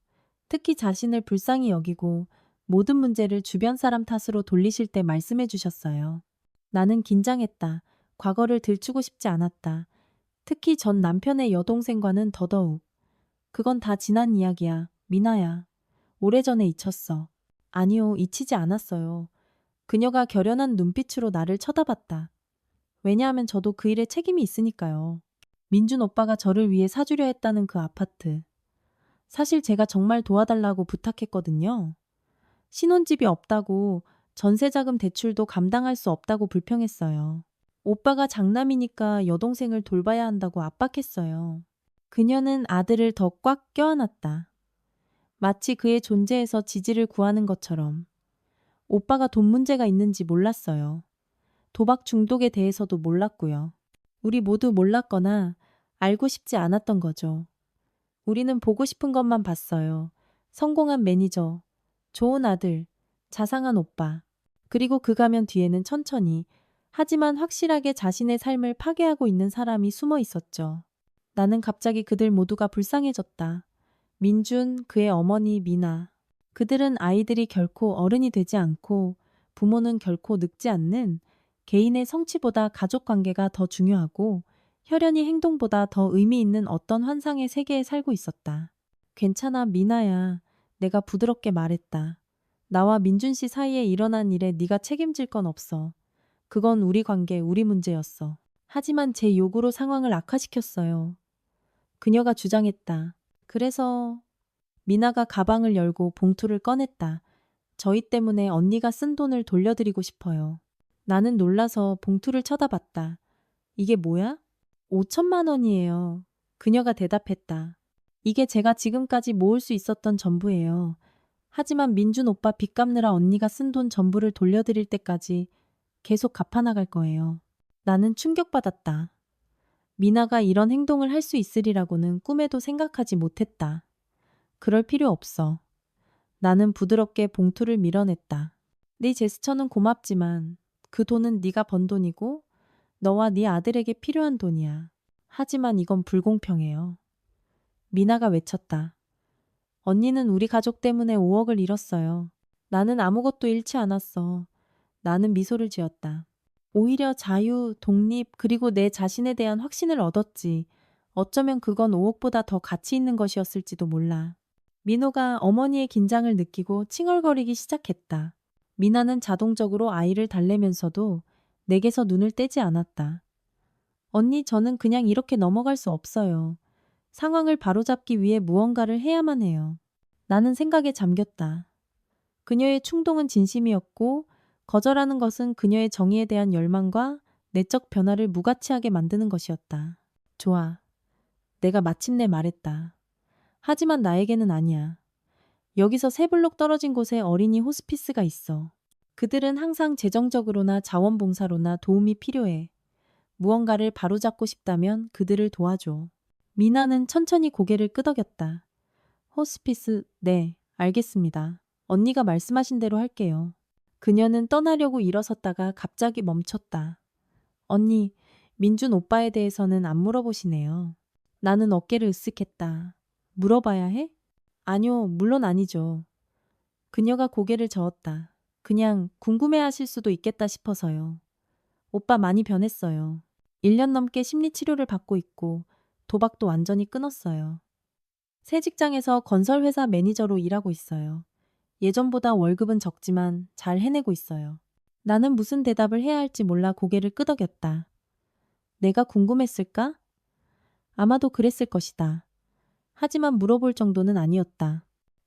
특히 자신을 불쌍히 여기고 모든 문제를 주변 사람 탓으로 돌리실 때 말씀해 주셨어요. 나는 긴장했다. 과거를 들추고 싶지 않았다. 특히 전 남편의 여동생과는 더더욱. 그건 다 지난 이야기야. 미나야. 오래전에 잊혔어. 아니요, 잊히지 않았어요. 그녀가 결연한 눈빛으로 나를 쳐다봤다. 왜냐하면 저도 그 일에 책임이 있으니까요. 민준 오빠가 저를 위해 사주려 했다는 그 아파트. 사실 제가 정말 도와달라고 부탁했거든요. 신혼집이 없다고 전세자금 대출도 감당할 수 없다고 불평했어요. 오빠가 장남이니까 여동생을 돌봐야 한다고 압박했어요. 그녀는 아들을 더 꽉 껴안았다. 마치 그의 존재에서 지지를 구하는 것처럼. 오빠가 돈 문제가 있는지 몰랐어요. 도박 중독에 대해서도 몰랐고요. 우리 모두 몰랐거나 알고 싶지 않았던 거죠. 우리는 보고 싶은 것만 봤어요. 성공한 매니저, 좋은 아들, 자상한 오빠. 그리고 그 가면 뒤에는 천천히, 하지만 확실하게 자신의 삶을 파괴하고 있는 사람이 숨어 있었죠. 나는 갑자기 그들 모두가 불쌍해졌다. 민준, 그의 어머니 미나. 그들은 아이들이 결코 어른이 되지 않고 부모는 결코 늙지 않는 개인의 성취보다 가족 관계가 더 중요하고 혈연이 행동보다 더 의미 있는 어떤 환상의 세계에 살고 있었다. 괜찮아, 미나야. 내가 부드럽게 말했다. 나와 민준 씨 사이에 일어난 일에 네가 책임질 건 없어. 그건 우리 관계, 우리 문제였어. 하지만 제 요구로 상황을 악화시켰어요. 그녀가 주장했다. 그래서 미나가 가방을 열고 봉투를 꺼냈다. 저희 때문에 언니가 쓴 돈을 돌려드리고 싶어요. 나는 놀라서 봉투를 쳐다봤다. 이게 뭐야? 5천만 원이에요. 그녀가 대답했다. 이게 제가 지금까지 모을 수 있었던 전부예요. 하지만 민준 오빠 빚 갚느라 언니가 쓴 돈 전부를 돌려드릴 때까지 계속 갚아나갈 거예요. 나는 충격받았다. 미나가 이런 행동을 할 수 있으리라고는 꿈에도 생각하지 못했다. 그럴 필요 없어. 나는 부드럽게 봉투를 밀어냈다. 네 제스처는 고맙지만 그 돈은 네가 번 돈이고 너와 네 아들에게 필요한 돈이야. 하지만 이건 불공평해요. 미나가 외쳤다. 언니는 우리 가족 때문에 5억을 잃었어요. 나는 아무것도 잃지 않았어. 나는 미소를 지었다. 오히려 자유, 독립, 그리고 내 자신에 대한 확신을 얻었지. 어쩌면 그건 5억보다 더 가치 있는 것이었을지도 몰라. 민호가 어머니의 긴장을 느끼고 칭얼거리기 시작했다. 미나는 자동적으로 아이를 달래면서도 내게서 눈을 떼지 않았다. 언니, 저는 그냥 이렇게 넘어갈 수 없어요. 상황을 바로잡기 위해 무언가를 해야만 해요. 나는 생각에 잠겼다. 그녀의 충동은 진심이었고 거절하는 것은 그녀의 정의에 대한 열망과 내적 변화를 무가치하게 만드는 것이었다. 좋아. 내가 마침내 말했다. 하지만 나에게는 아니야. 여기서 세 블록 떨어진 곳에 어린이 호스피스가 있어. 그들은 항상 재정적으로나 자원봉사로나 도움이 필요해. 무언가를 바로잡고 싶다면 그들을 도와줘. 미나는 천천히 고개를 끄덕였다. 호스피스, 네, 알겠습니다. 언니가 말씀하신 대로 할게요. 그녀는 떠나려고 일어섰다가 갑자기 멈췄다. 언니, 민준 오빠에 대해서는 안 물어보시네요. 나는 어깨를 으쓱했다. 물어봐야 해? 아니요, 물론 아니죠. 그녀가 고개를 저었다. 그냥 궁금해하실 수도 있겠다 싶어서요. 오빠 많이 변했어요. 1년 넘게 심리치료를 받고 있고 도박도 완전히 끊었어요. 새 직장에서 건설회사 매니저로 일하고 있어요. 예전보다 월급은 적지만 잘 해내고 있어요. 나는 무슨 대답을 해야 할지 몰라 고개를 끄덕였다. 내가 궁금했을까? 아마도 그랬을 것이다. 하지만 물어볼 정도는 아니었다.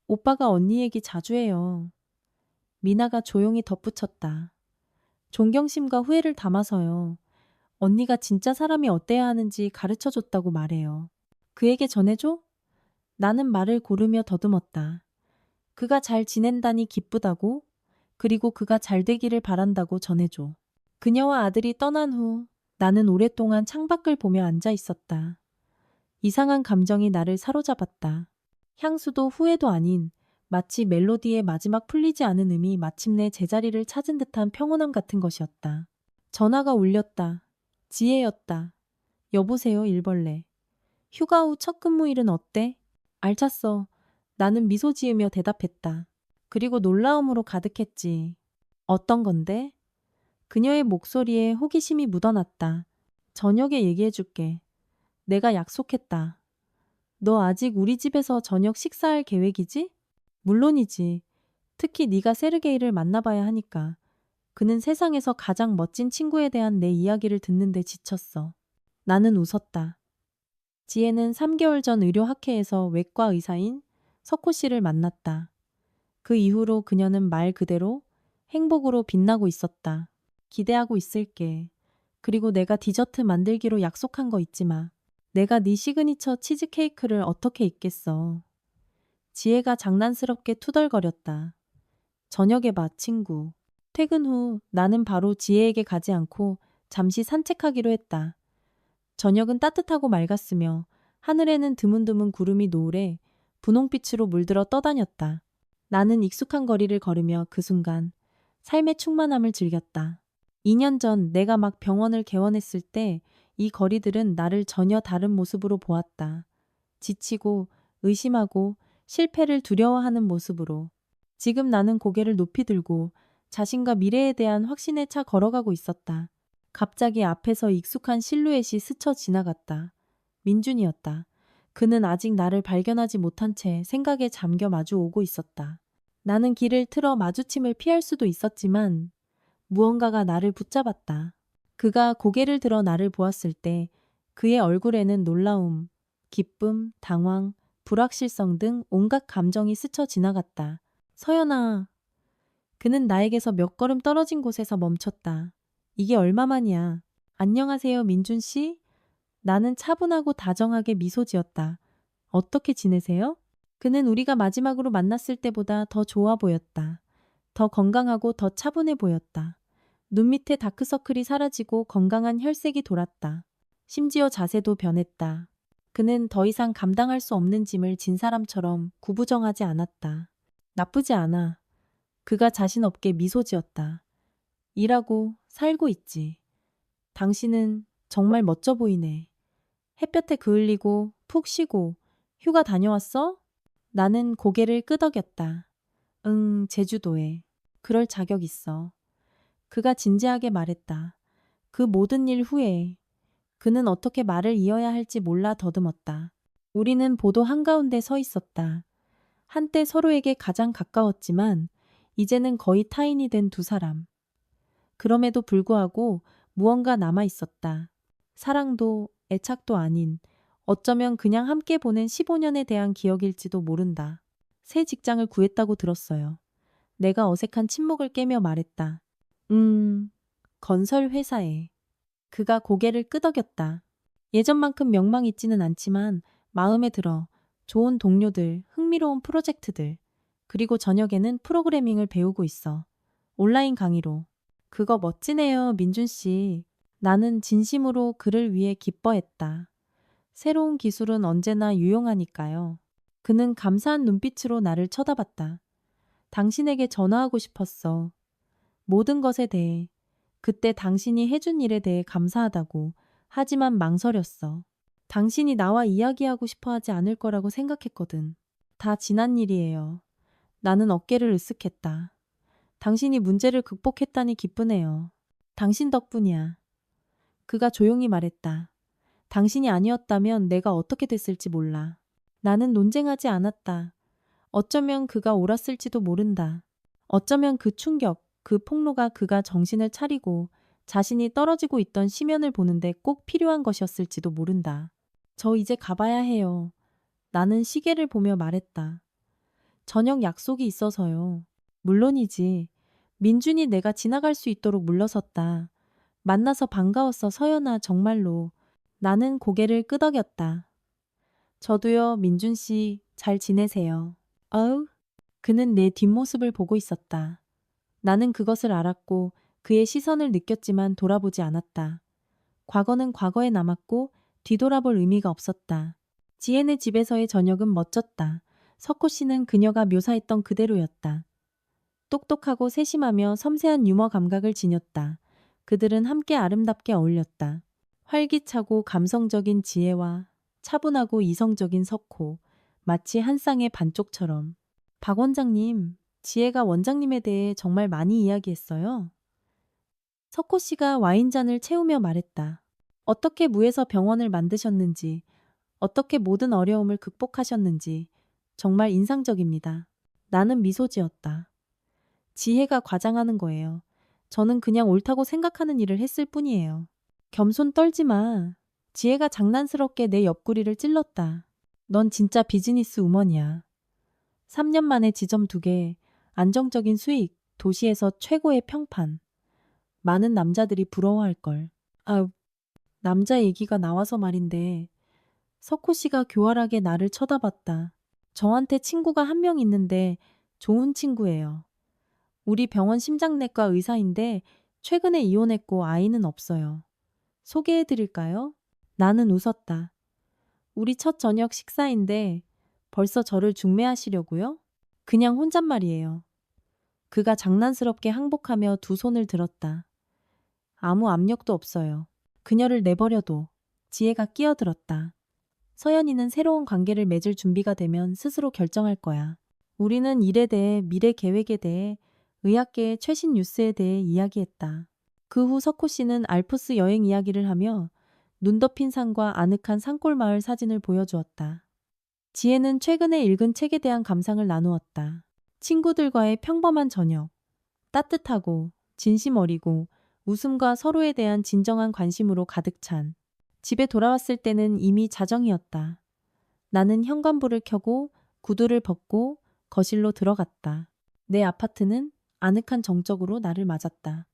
오빠가 언니 얘기 자주 해요. 미나가 조용히 덧붙였다. 존경심과 후회를 담아서요. 언니가 진짜 사람이 어때야 하는지 가르쳐줬다고 말해요. 그에게 전해줘? 나는 말을 고르며 더듬었다. 그가 잘 지낸다니 기쁘다고? 그리고 그가 잘 되기를 바란다고 전해줘. 그녀와 아들이 떠난 후 나는 오랫동안 창밖을 보며 앉아 있었다. 이상한 감정이 나를 사로잡았다. 향수도 후회도 아닌 마치 멜로디의 마지막 풀리지 않은 음이 마침내 제자리를 찾은 듯한 평온함 같은 것이었다. 전화가 울렸다. 지혜였다. 여보세요, 일벌레. 휴가 후 첫 근무일은 어때? 알찼어. 나는 미소 지으며 대답했다. 그리고 놀라움으로 가득했지. 어떤 건데? 그녀의 목소리에 호기심이 묻어났다. 저녁에 얘기해줄게. 내가 약속했다. 너 아직 우리 집에서 저녁 식사할 계획이지? 물론이지. 특히 네가 세르게이를 만나봐야 하니까. 그는 세상에서 가장 멋진 친구에 대한 내 이야기를 듣는데 지쳤어. 나는 웃었다. 지혜는 3개월 전 의료학회에서 외과 의사인 석호 씨를 만났다. 그 이후로 그녀는 말 그대로 행복으로 빛나고 있었다. 기대하고 있을게. 그리고 내가 디저트 만들기로 약속한 거 잊지 마. 내가 네 시그니처 치즈케이크를 어떻게 잊겠어. 지혜가 장난스럽게 투덜거렸다. 저녁에 봐, 친구. 퇴근 후 나는 바로 지혜에게 가지 않고 잠시 산책하기로 했다. 저녁은 따뜻하고 맑았으며 하늘에는 드문드문 구름이 노을에 분홍빛으로 물들어 떠다녔다. 나는 익숙한 거리를 걸으며 그 순간 삶의 충만함을 즐겼다. 2년 전 내가 막 병원을 개원했을 때 이 거리들은 나를 전혀 다른 모습으로 보았다. 지치고 의심하고 실패를 두려워하는 모습으로. 지금 나는 고개를 높이 들고 자신과 미래에 대한 확신에 차 걸어가고 있었다. 갑자기 앞에서 익숙한 실루엣이 스쳐 지나갔다. 민준이었다. 그는 아직 나를 발견하지 못한 채 생각에 잠겨 마주 오고 있었다. 나는 길을 틀어 마주침을 피할 수도 있었지만 무언가가 나를 붙잡았다. 그가 고개를 들어 나를 보았을 때 그의 얼굴에는 놀라움, 기쁨, 당황, 불확실성 등 온갖 감정이 스쳐 지나갔다. 서연아. 그는 나에게서 몇 걸음 떨어진 곳에서 멈췄다. 이게 얼마만이야. 안녕하세요, 민준 씨? 나는 차분하고 다정하게 미소 지었다. 어떻게 지내세요? 그는 우리가 마지막으로 만났을 때보다 더 좋아 보였다. 더 건강하고 더 차분해 보였다. 눈 밑에 다크서클이 사라지고 건강한 혈색이 돌았다. 심지어 자세도 변했다. 그는 더 이상 감당할 수 없는 짐을 진 사람처럼 구부정하지 않았다. 나쁘지 않아. 그가 자신 없게 미소 지었다. 일하고 살고 있지. 당신은 정말 멋져 보이네. 햇볕에 그을리고 푹 쉬고 휴가 다녀왔어? 나는 고개를 끄덕였다. 응, 제주도에. 그럴 자격 있어. 그가 진지하게 말했다. 그 모든 일 후에 그는 어떻게 말을 이어야 할지 몰라 더듬었다. 우리는 보도 한가운데 서 있었다. 한때 서로에게 가장 가까웠지만 이제는 거의 타인이 된 두 사람. 그럼에도 불구하고 무언가 남아 있었다. 사랑도 애착도 아닌 어쩌면 그냥 함께 보낸 15년에 대한 기억일지도 모른다. 새 직장을 구했다고 들었어요. 내가 어색한 침묵을 깨며 말했다. 건설 회사에. 그가 고개를 끄덕였다. 예전만큼 명망 있지는 않지만 마음에 들어. 좋은 동료들, 흥미로운 프로젝트들. 그리고 저녁에는 프로그래밍을 배우고 있어. 온라인 강의로. 그거 멋지네요, 민준 씨. 나는 진심으로 그를 위해 기뻐했다. 새로운 기술은 언제나 유용하니까요. 그는 감사한 눈빛으로 나를 쳐다봤다. 당신에게 전화하고 싶었어. 모든 것에 대해. 그때 당신이 해준 일에 대해 감사하다고. 하지만 망설였어. 당신이 나와 이야기하고 싶어 하지 않을 거라고 생각했거든. 다 지난 일이에요. 나는 어깨를 으쓱했다. 당신이 문제를 극복했다니 기쁘네요. 당신 덕분이야. 그가 조용히 말했다. 당신이 아니었다면 내가 어떻게 됐을지 몰라. 나는 논쟁하지 않았다. 어쩌면 그가 옳았을지도 모른다. 어쩌면 그 충격, 그 폭로가 그가 정신을 차리고 자신이 떨어지고 있던 시면을 보는데 꼭 필요한 것이었을지도 모른다. 저 이제 가봐야 해요. 나는 시계를 보며 말했다. 저녁 약속이 있어서요. 물론이지. 민준이 내가 지나갈 수 있도록 물러섰다. 만나서 반가웠어, 서연아, 정말로. 나는 고개를 끄덕였다. 저도요, 민준 씨, 잘 지내세요. 어우. 그는 내 뒷모습을 보고 있었다. 나는 그것을 알았고 그의 시선을 느꼈지만 돌아보지 않았다. 과거는 과거에 남았고 뒤돌아볼 의미가 없었다. 지혜네 집에서의 저녁은 멋졌다. 석호 씨는 그녀가 묘사했던 그대로였다. 똑똑하고 세심하며 섬세한 유머 감각을 지녔다. 그들은 함께 아름답게 어울렸다. 활기차고 감성적인 지혜와 차분하고 이성적인 석호, 마치 한 쌍의 반쪽처럼. 박 원장님, 지혜가 원장님에 대해 정말 많이 이야기했어요. 석호 씨가 와인잔을 채우며 말했다. 어떻게 무에서 병원을 만드셨는지, 어떻게 모든 어려움을 극복하셨는지 정말 인상적입니다. 나는 미소 지었다. 지혜가 과장하는 거예요. 저는 그냥 옳다고 생각하는 일을 했을 뿐이에요. 겸손 떨지 마. 지혜가 장난스럽게 내 옆구리를 찔렀다. 넌 진짜 비즈니스 우먼이야. 3년 만에 지점 2개, 안정적인 수익, 도시에서 최고의 평판. 많은 남자들이 부러워할걸. 아, 남자 얘기가 나와서 말인데 석호 씨가 교활하게 나를 쳐다봤다. 저한테 친구가 한 명 있는데 좋은 친구예요. 우리 병원 심장내과 의사인데 최근에 이혼했고 아이는 없어요. 소개해 드릴까요? 나는 웃었다. 우리 첫 저녁 식사인데 벌써 저를 중매하시려고요? 그냥 혼잣말이에요. 그가 장난스럽게 항복하며 두 손을 들었다. 아무 압력도 없어요. 그녀를 내버려둬. 지혜가 끼어들었다. 서연이는 새로운 관계를 맺을 준비가 되면 스스로 결정할 거야. 우리는 일에 대해, 미래 계획에 대해, 의학계의 최신 뉴스에 대해 이야기했다. 그 후 석호 씨는 알프스 여행 이야기를 하며 눈 덮인 산과 아늑한 산골 마을 사진을 보여주었다. 지혜는 최근에 읽은 책에 대한 감상을 나누었다. 친구들과의 평범한 저녁. 따뜻하고 진심 어리고 웃음과 서로에 대한 진정한 관심으로 가득 찬. 집에 돌아왔을 때는 이미 자정이었다. 나는 현관불을 켜고 구두를 벗고 거실로 들어갔다. 내 아파트는 아늑한 정적으로 나를 맞았다.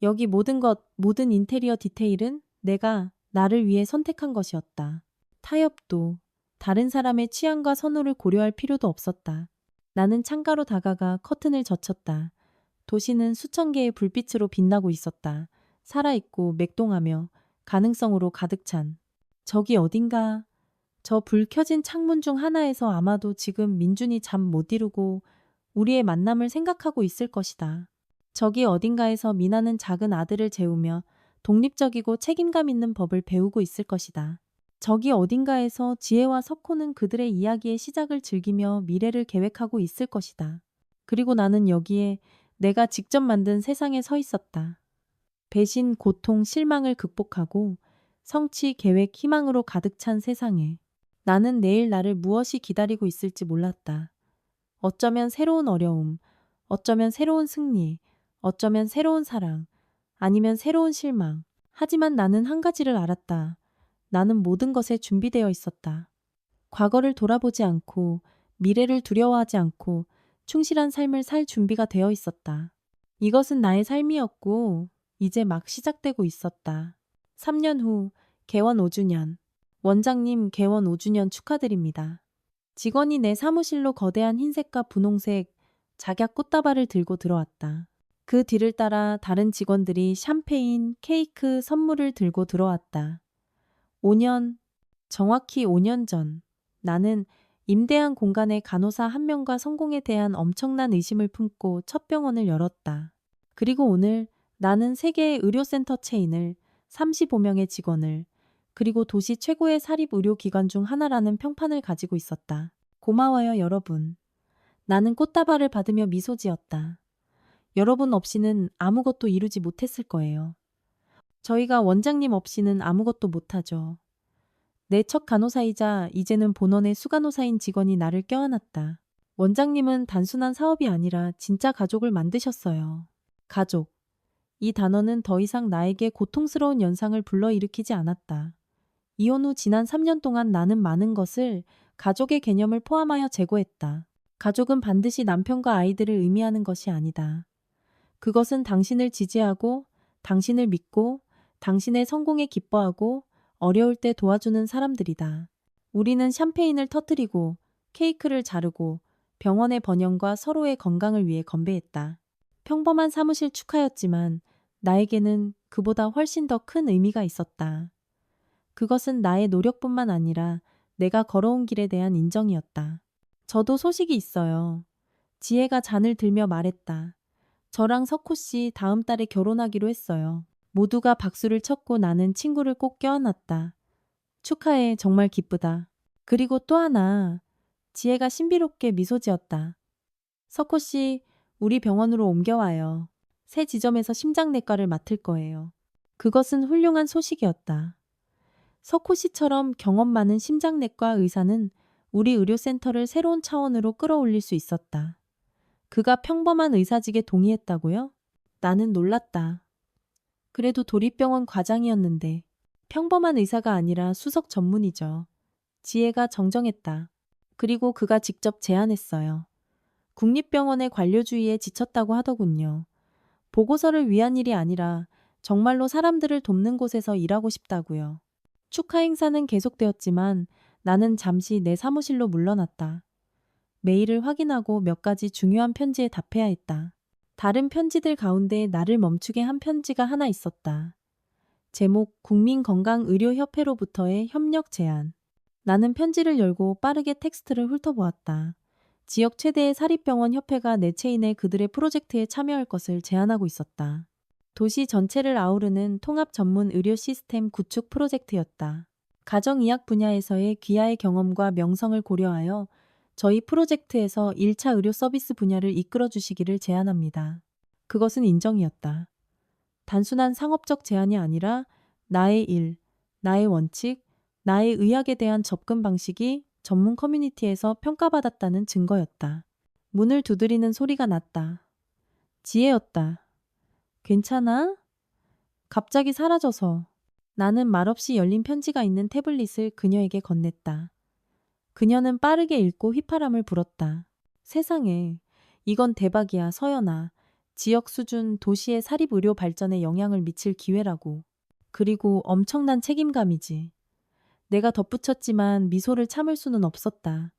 여기 모든 것, 모든 인테리어 디테일은 내가 나를 위해 선택한 것이었다. 타협도 다른 사람의 취향과 선호를 고려할 필요도 없었다. 나는 창가로 다가가 커튼을 젖혔다. 도시는 수천 개의 불빛으로 빛나고 있었다. 살아있고 맥동하며 가능성으로 가득 찬. 저기 어딘가 저 불 켜진 창문 중 하나에서 아마도 지금 민준이 잠 못 이루고 우리의 만남을 생각하고 있을 것이다. 저기 어딘가에서 미나는 작은 아들을 재우며 독립적이고 책임감 있는 법을 배우고 있을 것이다. 저기 어딘가에서 지혜와 석호는 그들의 이야기의 시작을 즐기며 미래를 계획하고 있을 것이다. 그리고 나는 여기에 내가 직접 만든 세상에 서 있었다. 배신, 고통, 실망을 극복하고 성취, 계획, 희망으로 가득 찬 세상에. 나는 내일 나를 무엇이 기다리고 있을지 몰랐다. 어쩌면 새로운 어려움, 어쩌면 새로운 승리, 어쩌면 새로운 사랑, 아니면 새로운 실망. 하지만 나는 한 가지를 알았다. 나는 모든 것에 준비되어 있었다. 과거를 돌아보지 않고, 미래를 두려워하지 않고, 충실한 삶을 살 준비가 되어 있었다. 이것은 나의 삶이었고, 이제 막 시작되고 있었다. 3년 후, 개원 5주년. 원장님, 개원 5주년 축하드립니다. 직원이 내 사무실로 거대한 흰색과 분홍색 작약 꽃다발을 들고 들어왔다. 그 뒤를 따라 다른 직원들이 샴페인, 케이크, 선물을 들고 들어왔다. 5년, 정확히 5년 전, 나는 임대한 공간의 간호사 한 명과 성공에 대한 엄청난 의심을 품고 첫 병원을 열었다. 그리고 오늘 나는 세계의 의료센터 체인을, 35명의 직원을, 그리고 도시 최고의 사립의료기관 중 하나라는 평판을 가지고 있었다. 고마워요, 여러분. 나는 꽃다발을 받으며 미소 지었다. 여러분 없이는 아무것도 이루지 못했을 거예요. 저희가 원장님 없이는 아무것도 못하죠. 내 첫 간호사이자 이제는 본원의 수간호사인 직원이 나를 껴안았다. 원장님은 단순한 사업이 아니라 진짜 가족을 만드셨어요. 가족. 이 단어는 더 이상 나에게 고통스러운 연상을 불러일으키지 않았다. 이혼 후 지난 3년 동안 나는 많은 것을 가족의 개념을 포함하여 제고했다. 가족은 반드시 남편과 아이들을 의미하는 것이 아니다. 그것은 당신을 지지하고, 당신을 믿고, 당신의 성공에 기뻐하고, 어려울 때 도와주는 사람들이다. 우리는 샴페인을 터뜨리고, 케이크를 자르고, 병원의 번영과 서로의 건강을 위해 건배했다. 평범한 사무실 축하였지만, 나에게는 그보다 훨씬 더 큰 의미가 있었다. 그것은 나의 노력뿐만 아니라 내가 걸어온 길에 대한 인정이었다. 저도 소식이 있어요. 지혜가 잔을 들며 말했다. 저랑 석호 씨 다음 달에 결혼하기로 했어요. 모두가 박수를 쳤고 나는 친구를 꼭 껴안았다. 축하해, 정말 기쁘다. 그리고 또 하나, 지혜가 신비롭게 미소 지었다. 석호 씨, 우리 병원으로 옮겨와요. 새 지점에서 심장내과를 맡을 거예요. 그것은 훌륭한 소식이었다. 석호 씨처럼 경험 많은 심장내과 의사는 우리 의료센터를 새로운 차원으로 끌어올릴 수 있었다. 그가 평범한 의사직에 동의했다고요? 나는 놀랐다. 그래도 도립병원 과장이었는데 평범한 의사가 아니라 수석 전문이죠. 지혜가 정정했다. 그리고 그가 직접 제안했어요. 국립병원의 관료주의에 지쳤다고 하더군요. 보고서를 위한 일이 아니라 정말로 사람들을 돕는 곳에서 일하고 싶다고요. 축하 행사는 계속되었지만 나는 잠시 내 사무실로 물러났다. 메일을 확인하고 몇 가지 중요한 편지에 답해야 했다. 다른 편지들 가운데 나를 멈추게 한 편지가 하나 있었다. 제목 국민건강의료협회로부터의 협력 제안. 나는 편지를 열고 빠르게 텍스트를 훑어보았다. 지역 최대의 사립병원 협회가 내 체인에 그들의 프로젝트에 참여할 것을 제안하고 있었다. 도시 전체를 아우르는 통합 전문 의료 시스템 구축 프로젝트였다. 가정의학 분야에서의 귀하의 경험과 명성을 고려하여 저희 프로젝트에서 1차 의료 서비스 분야를 이끌어 주시기를 제안합니다. 그것은 인정이었다. 단순한 상업적 제안이 아니라 나의 일, 나의 원칙, 나의 의학에 대한 접근 방식이 전문 커뮤니티에서 평가받았다는 증거였다. 문을 두드리는 소리가 났다. 지혜였다. 괜찮아? 갑자기 사라져서. 나는 말없이 열린 편지가 있는 태블릿을 그녀에게 건넸다. 그녀는 빠르게 읽고 휘파람을 불었다. 세상에, 이건 대박이야, 서연아. 지역 수준 도시의 사립의료 발전에 영향을 미칠 기회라고. 그리고 엄청난 책임감이지. 내가 덧붙였지만 미소를 참을 수는 없었다.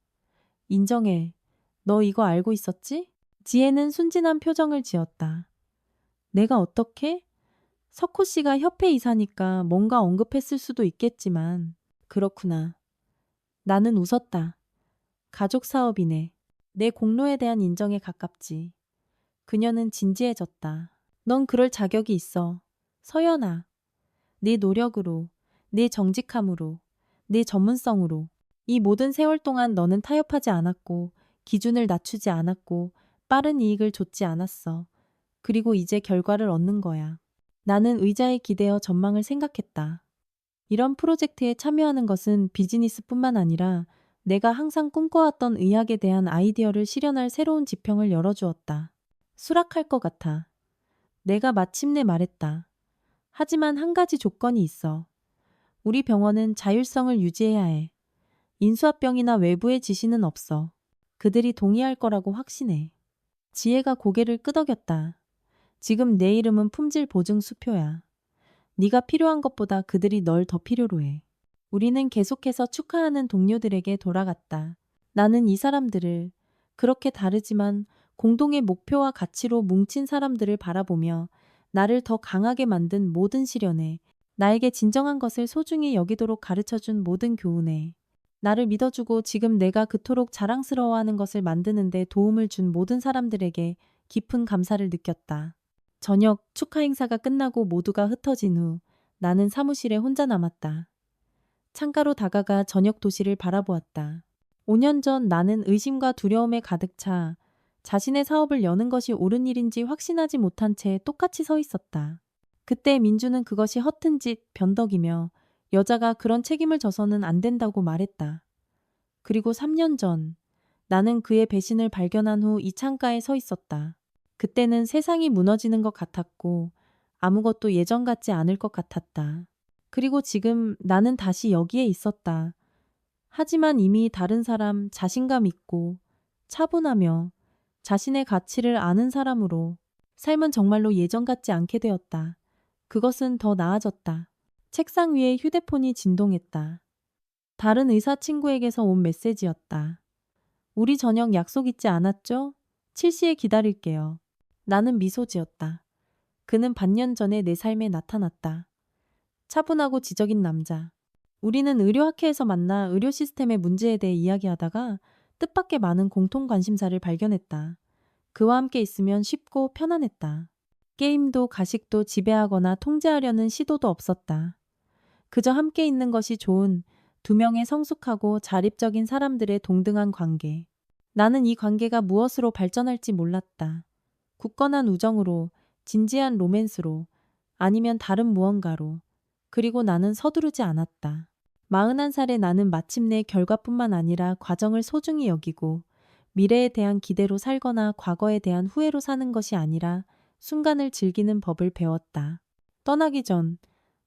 인정해. 너 이거 알고 있었지? 지혜는 순진한 표정을 지었다. 내가 어떻게? 석호 씨가 협회 이사니까 뭔가 언급했을 수도 있겠지만. 그렇구나. 나는 웃었다. 가족 사업이네. 내 공로에 대한 인정에 가깝지. 그녀는 진지해졌다. 넌 그럴 자격이 있어. 서연아. 네 노력으로, 네 정직함으로, 네 전문성으로. 이 모든 세월 동안 너는 타협하지 않았고, 기준을 낮추지 않았고, 빠른 이익을 좇지 않았어. 그리고 이제 결과를 얻는 거야. 나는 의자에 기대어 전망을 생각했다. 이런 프로젝트에 참여하는 것은 비즈니스뿐만 아니라 내가 항상 꿈꿔왔던 의학에 대한 아이디어를 실현할 새로운 지평을 열어주었다. 수락할 것 같아. 내가 마침내 말했다. 하지만 한 가지 조건이 있어. 우리 병원은 자율성을 유지해야 해. 인수합병이나 외부의 지시는 없어. 그들이 동의할 거라고 확신해. 지혜가 고개를 끄덕였다. 지금 내 이름은 품질 보증 수표야. 네가 필요한 것보다 그들이 널 더 필요로 해. 우리는 계속해서 축하하는 동료들에게 돌아갔다. 나는 이 사람들을 그렇게 다르지만 공동의 목표와 가치로 뭉친 사람들을 바라보며 나를 더 강하게 만든 모든 시련에 나에게 진정한 것을 소중히 여기도록 가르쳐준 모든 교훈에 나를 믿어주고 지금 내가 그토록 자랑스러워하는 것을 만드는 데 도움을 준 모든 사람들에게 깊은 감사를 느꼈다. 저녁 축하 행사가 끝나고 모두가 흩어진 후 나는 사무실에 혼자 남았다. 창가로 다가가 저녁 도시를 바라보았다. 5년 전 나는 의심과 두려움에 가득 차 자신의 사업을 여는 것이 옳은 일인지 확신하지 못한 채 똑같이 서 있었다. 그때 민주는 그것이 허튼 짓, 변덕이며 여자가 그런 책임을 져서는 안 된다고 말했다. 그리고 3년 전 나는 그의 배신을 발견한 후 이 창가에 서 있었다. 그때는 세상이 무너지는 것 같았고 아무것도 예전 같지 않을 것 같았다. 그리고 지금 나는 다시 여기에 있었다. 하지만 이미 다른 사람, 자신감 있고 차분하며 자신의 가치를 아는 사람으로 삶은 정말로 예전 같지 않게 되었다. 그것은 더 나아졌다. 책상 위에 휴대폰이 진동했다. 다른 의사 친구에게서 온 메시지였다. 우리 저녁 약속 있지 않았죠? 7시에 기다릴게요. 나는 미소 지었다. 그는 반년 전에 내 삶에 나타났다. 차분하고 지적인 남자. 우리는 의료학회에서 만나 의료 시스템의 문제에 대해 이야기하다가 뜻밖의 많은 공통 관심사를 발견했다. 그와 함께 있으면 쉽고 편안했다. 게임도 가식도 지배하거나 통제하려는 시도도 없었다. 그저 함께 있는 것이 좋은 두 명의 성숙하고 자립적인 사람들의 동등한 관계. 나는 이 관계가 무엇으로 발전할지 몰랐다. 굳건한 우정으로, 진지한 로맨스로, 아니면 다른 무언가로. 그리고 나는 서두르지 않았다. 41살의 나는 마침내 결과뿐만 아니라 과정을 소중히 여기고 미래에 대한 기대로 살거나 과거에 대한 후회로 사는 것이 아니라 순간을 즐기는 법을 배웠다. 떠나기 전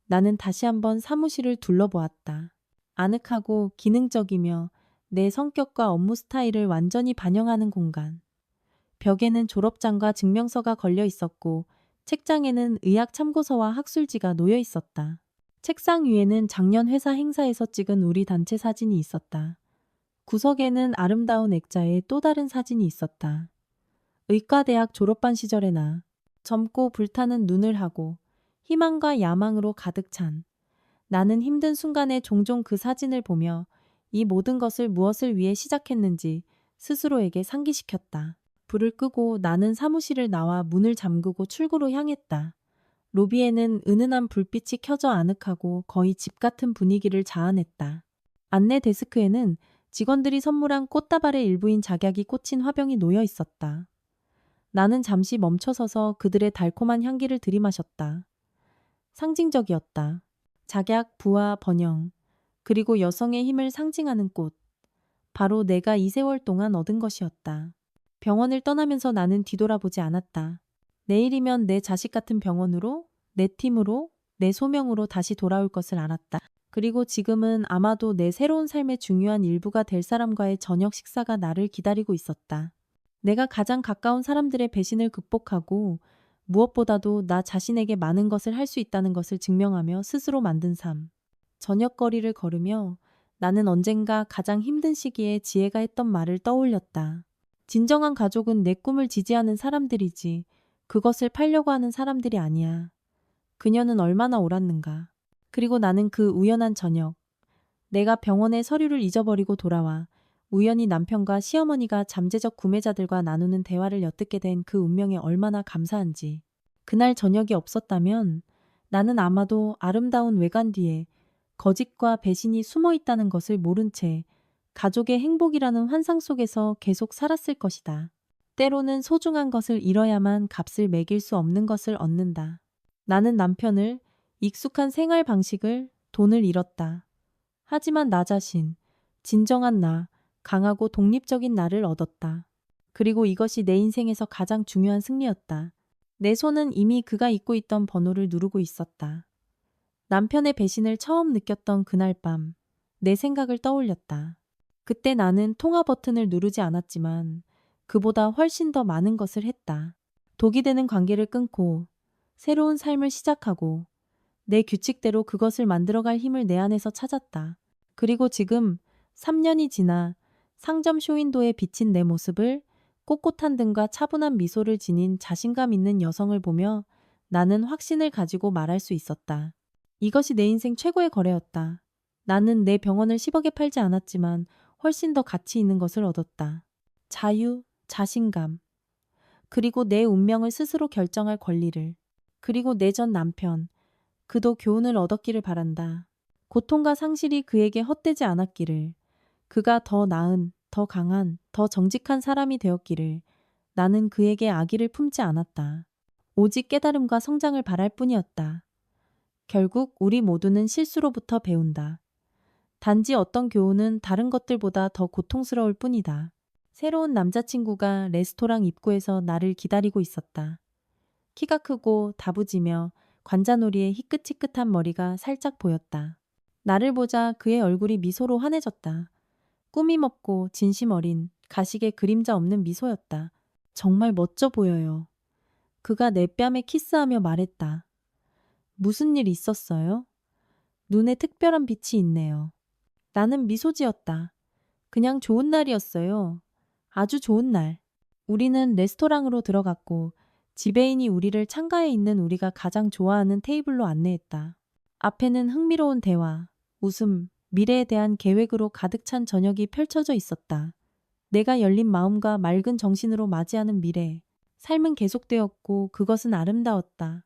나는 다시 한번 사무실을 둘러보았다. 아늑하고 기능적이며 내 성격과 업무 스타일을 완전히 반영하는 공간. 벽에는 졸업장과 증명서가 걸려 있었고 책장에는 의학 참고서와 학술지가 놓여 있었다. 책상 위에는 작년 회사 행사에서 찍은 우리 단체 사진이 있었다. 구석에는 아름다운 액자에 또 다른 사진이 있었다. 의과대학 졸업반 시절의 나. 젊고 불타는 눈을 하고 희망과 야망으로 가득 찬. 나는 힘든 순간에 종종 그 사진을 보며 이 모든 것을 무엇을 위해 시작했는지 스스로에게 상기시켰다. 불을 끄고 나는 사무실을 나와 문을 잠그고 출구로 향했다. 로비에는 은은한 불빛이 켜져 아늑하고 거의 집 같은 분위기를 자아냈다. 안내 데스크에는 직원들이 선물한 꽃다발의 일부인 작약이 꽂힌 화병이 놓여 있었다. 나는 잠시 멈춰서서 그들의 달콤한 향기를 들이마셨다. 상징적이었다. 작약, 부와 번영, 그리고 여성의 힘을 상징하는 꽃. 바로 내가 이 세월 동안 얻은 것이었다. 병원을 떠나면서 나는 뒤돌아보지 않았다. 내일이면 내 자식 같은 병원으로, 내 팀으로, 내 소명으로 다시 돌아올 것을 알았다. 그리고 지금은 아마도 내 새로운 삶의 중요한 일부가 될 사람과의 저녁 식사가 나를 기다리고 있었다. 내가 가장 가까운 사람들의 배신을 극복하고 무엇보다도 나 자신에게 많은 것을 할 수 있다는 것을 증명하며 스스로 만든 삶. 저녁거리를 걸으며 나는 언젠가 가장 힘든 시기에 지혜가 했던 말을 떠올렸다. 진정한 가족은 내 꿈을 지지하는 사람들이지 그것을 팔려고 하는 사람들이 아니야. 그녀는 얼마나 옳았는가. 그리고 나는 그 우연한 저녁, 내가 병원에 서류를 잊어버리고 돌아와 우연히 남편과 시어머니가 잠재적 구매자들과 나누는 대화를 엿듣게 된 그 운명에 얼마나 감사한지. 그날 저녁이 없었다면 나는 아마도 아름다운 외관 뒤에 거짓과 배신이 숨어 있다는 것을 모른 채 가족의 행복이라는 환상 속에서 계속 살았을 것이다. 때로는 소중한 것을 잃어야만 값을 매길 수 없는 것을 얻는다. 나는 남편을, 익숙한 생활 방식을, 돈을 잃었다. 하지만 나 자신, 진정한 나, 강하고 독립적인 나를 얻었다. 그리고 이것이 내 인생에서 가장 중요한 승리였다. 내 손은 이미 그가 잊고 있던 번호를 누르고 있었다. 남편의 배신을 처음 느꼈던 그날 밤, 내 생각을 떠올렸다. 그때 나는 통화 버튼을 누르지 않았지만 그보다 훨씬 더 많은 것을 했다. 독이 되는 관계를 끊고 새로운 삶을 시작하고 내 규칙대로 그것을 만들어갈 힘을 내 안에서 찾았다. 그리고 지금 3년이 지나 상점 쇼윈도에 비친 내 모습을 꼿꼿한 등과 차분한 미소를 지닌 자신감 있는 여성을 보며 나는 확신을 가지고 말할 수 있었다. 이것이 내 인생 최고의 거래였다. 나는 내 병원을 10억에 팔지 않았지만 훨씬 더 가치 있는 것을 얻었다. 자유, 자신감, 그리고 내 운명을 스스로 결정할 권리를. 그리고 내 전 남편, 그도 교훈을 얻었기를 바란다. 고통과 상실이 그에게 헛되지 않았기를. 그가 더 나은, 더 강한, 더 정직한 사람이 되었기를. 나는 그에게 악의를 품지 않았다. 오직 깨달음과 성장을 바랄 뿐이었다. 결국 우리 모두는 실수로부터 배운다. 단지 어떤 교훈은 다른 것들보다 더 고통스러울 뿐이다. 새로운 남자친구가 레스토랑 입구에서 나를 기다리고 있었다. 키가 크고 다부지며 관자놀이에 희끗희끗한 머리가 살짝 보였다. 나를 보자 그의 얼굴이 미소로 환해졌다. 꾸밈 없고 진심 어린 가식의 그림자 없는 미소였다. 정말 멋져 보여요. 그가 내 뺨에 키스하며 말했다. 무슨 일 있었어요? 눈에 특별한 빛이 있네요. 나는 미소 지었다. 그냥 좋은 날이었어요. 아주 좋은 날. 우리는 레스토랑으로 들어갔고 지배인이 우리를 창가에 있는 우리가 가장 좋아하는 테이블로 안내했다. 앞에는 흥미로운 대화, 웃음, 미래에 대한 계획으로 가득 찬 저녁이 펼쳐져 있었다. 내가 열린 마음과 맑은 정신으로 맞이하는 미래. 삶은 계속되었고 그것은 아름다웠다.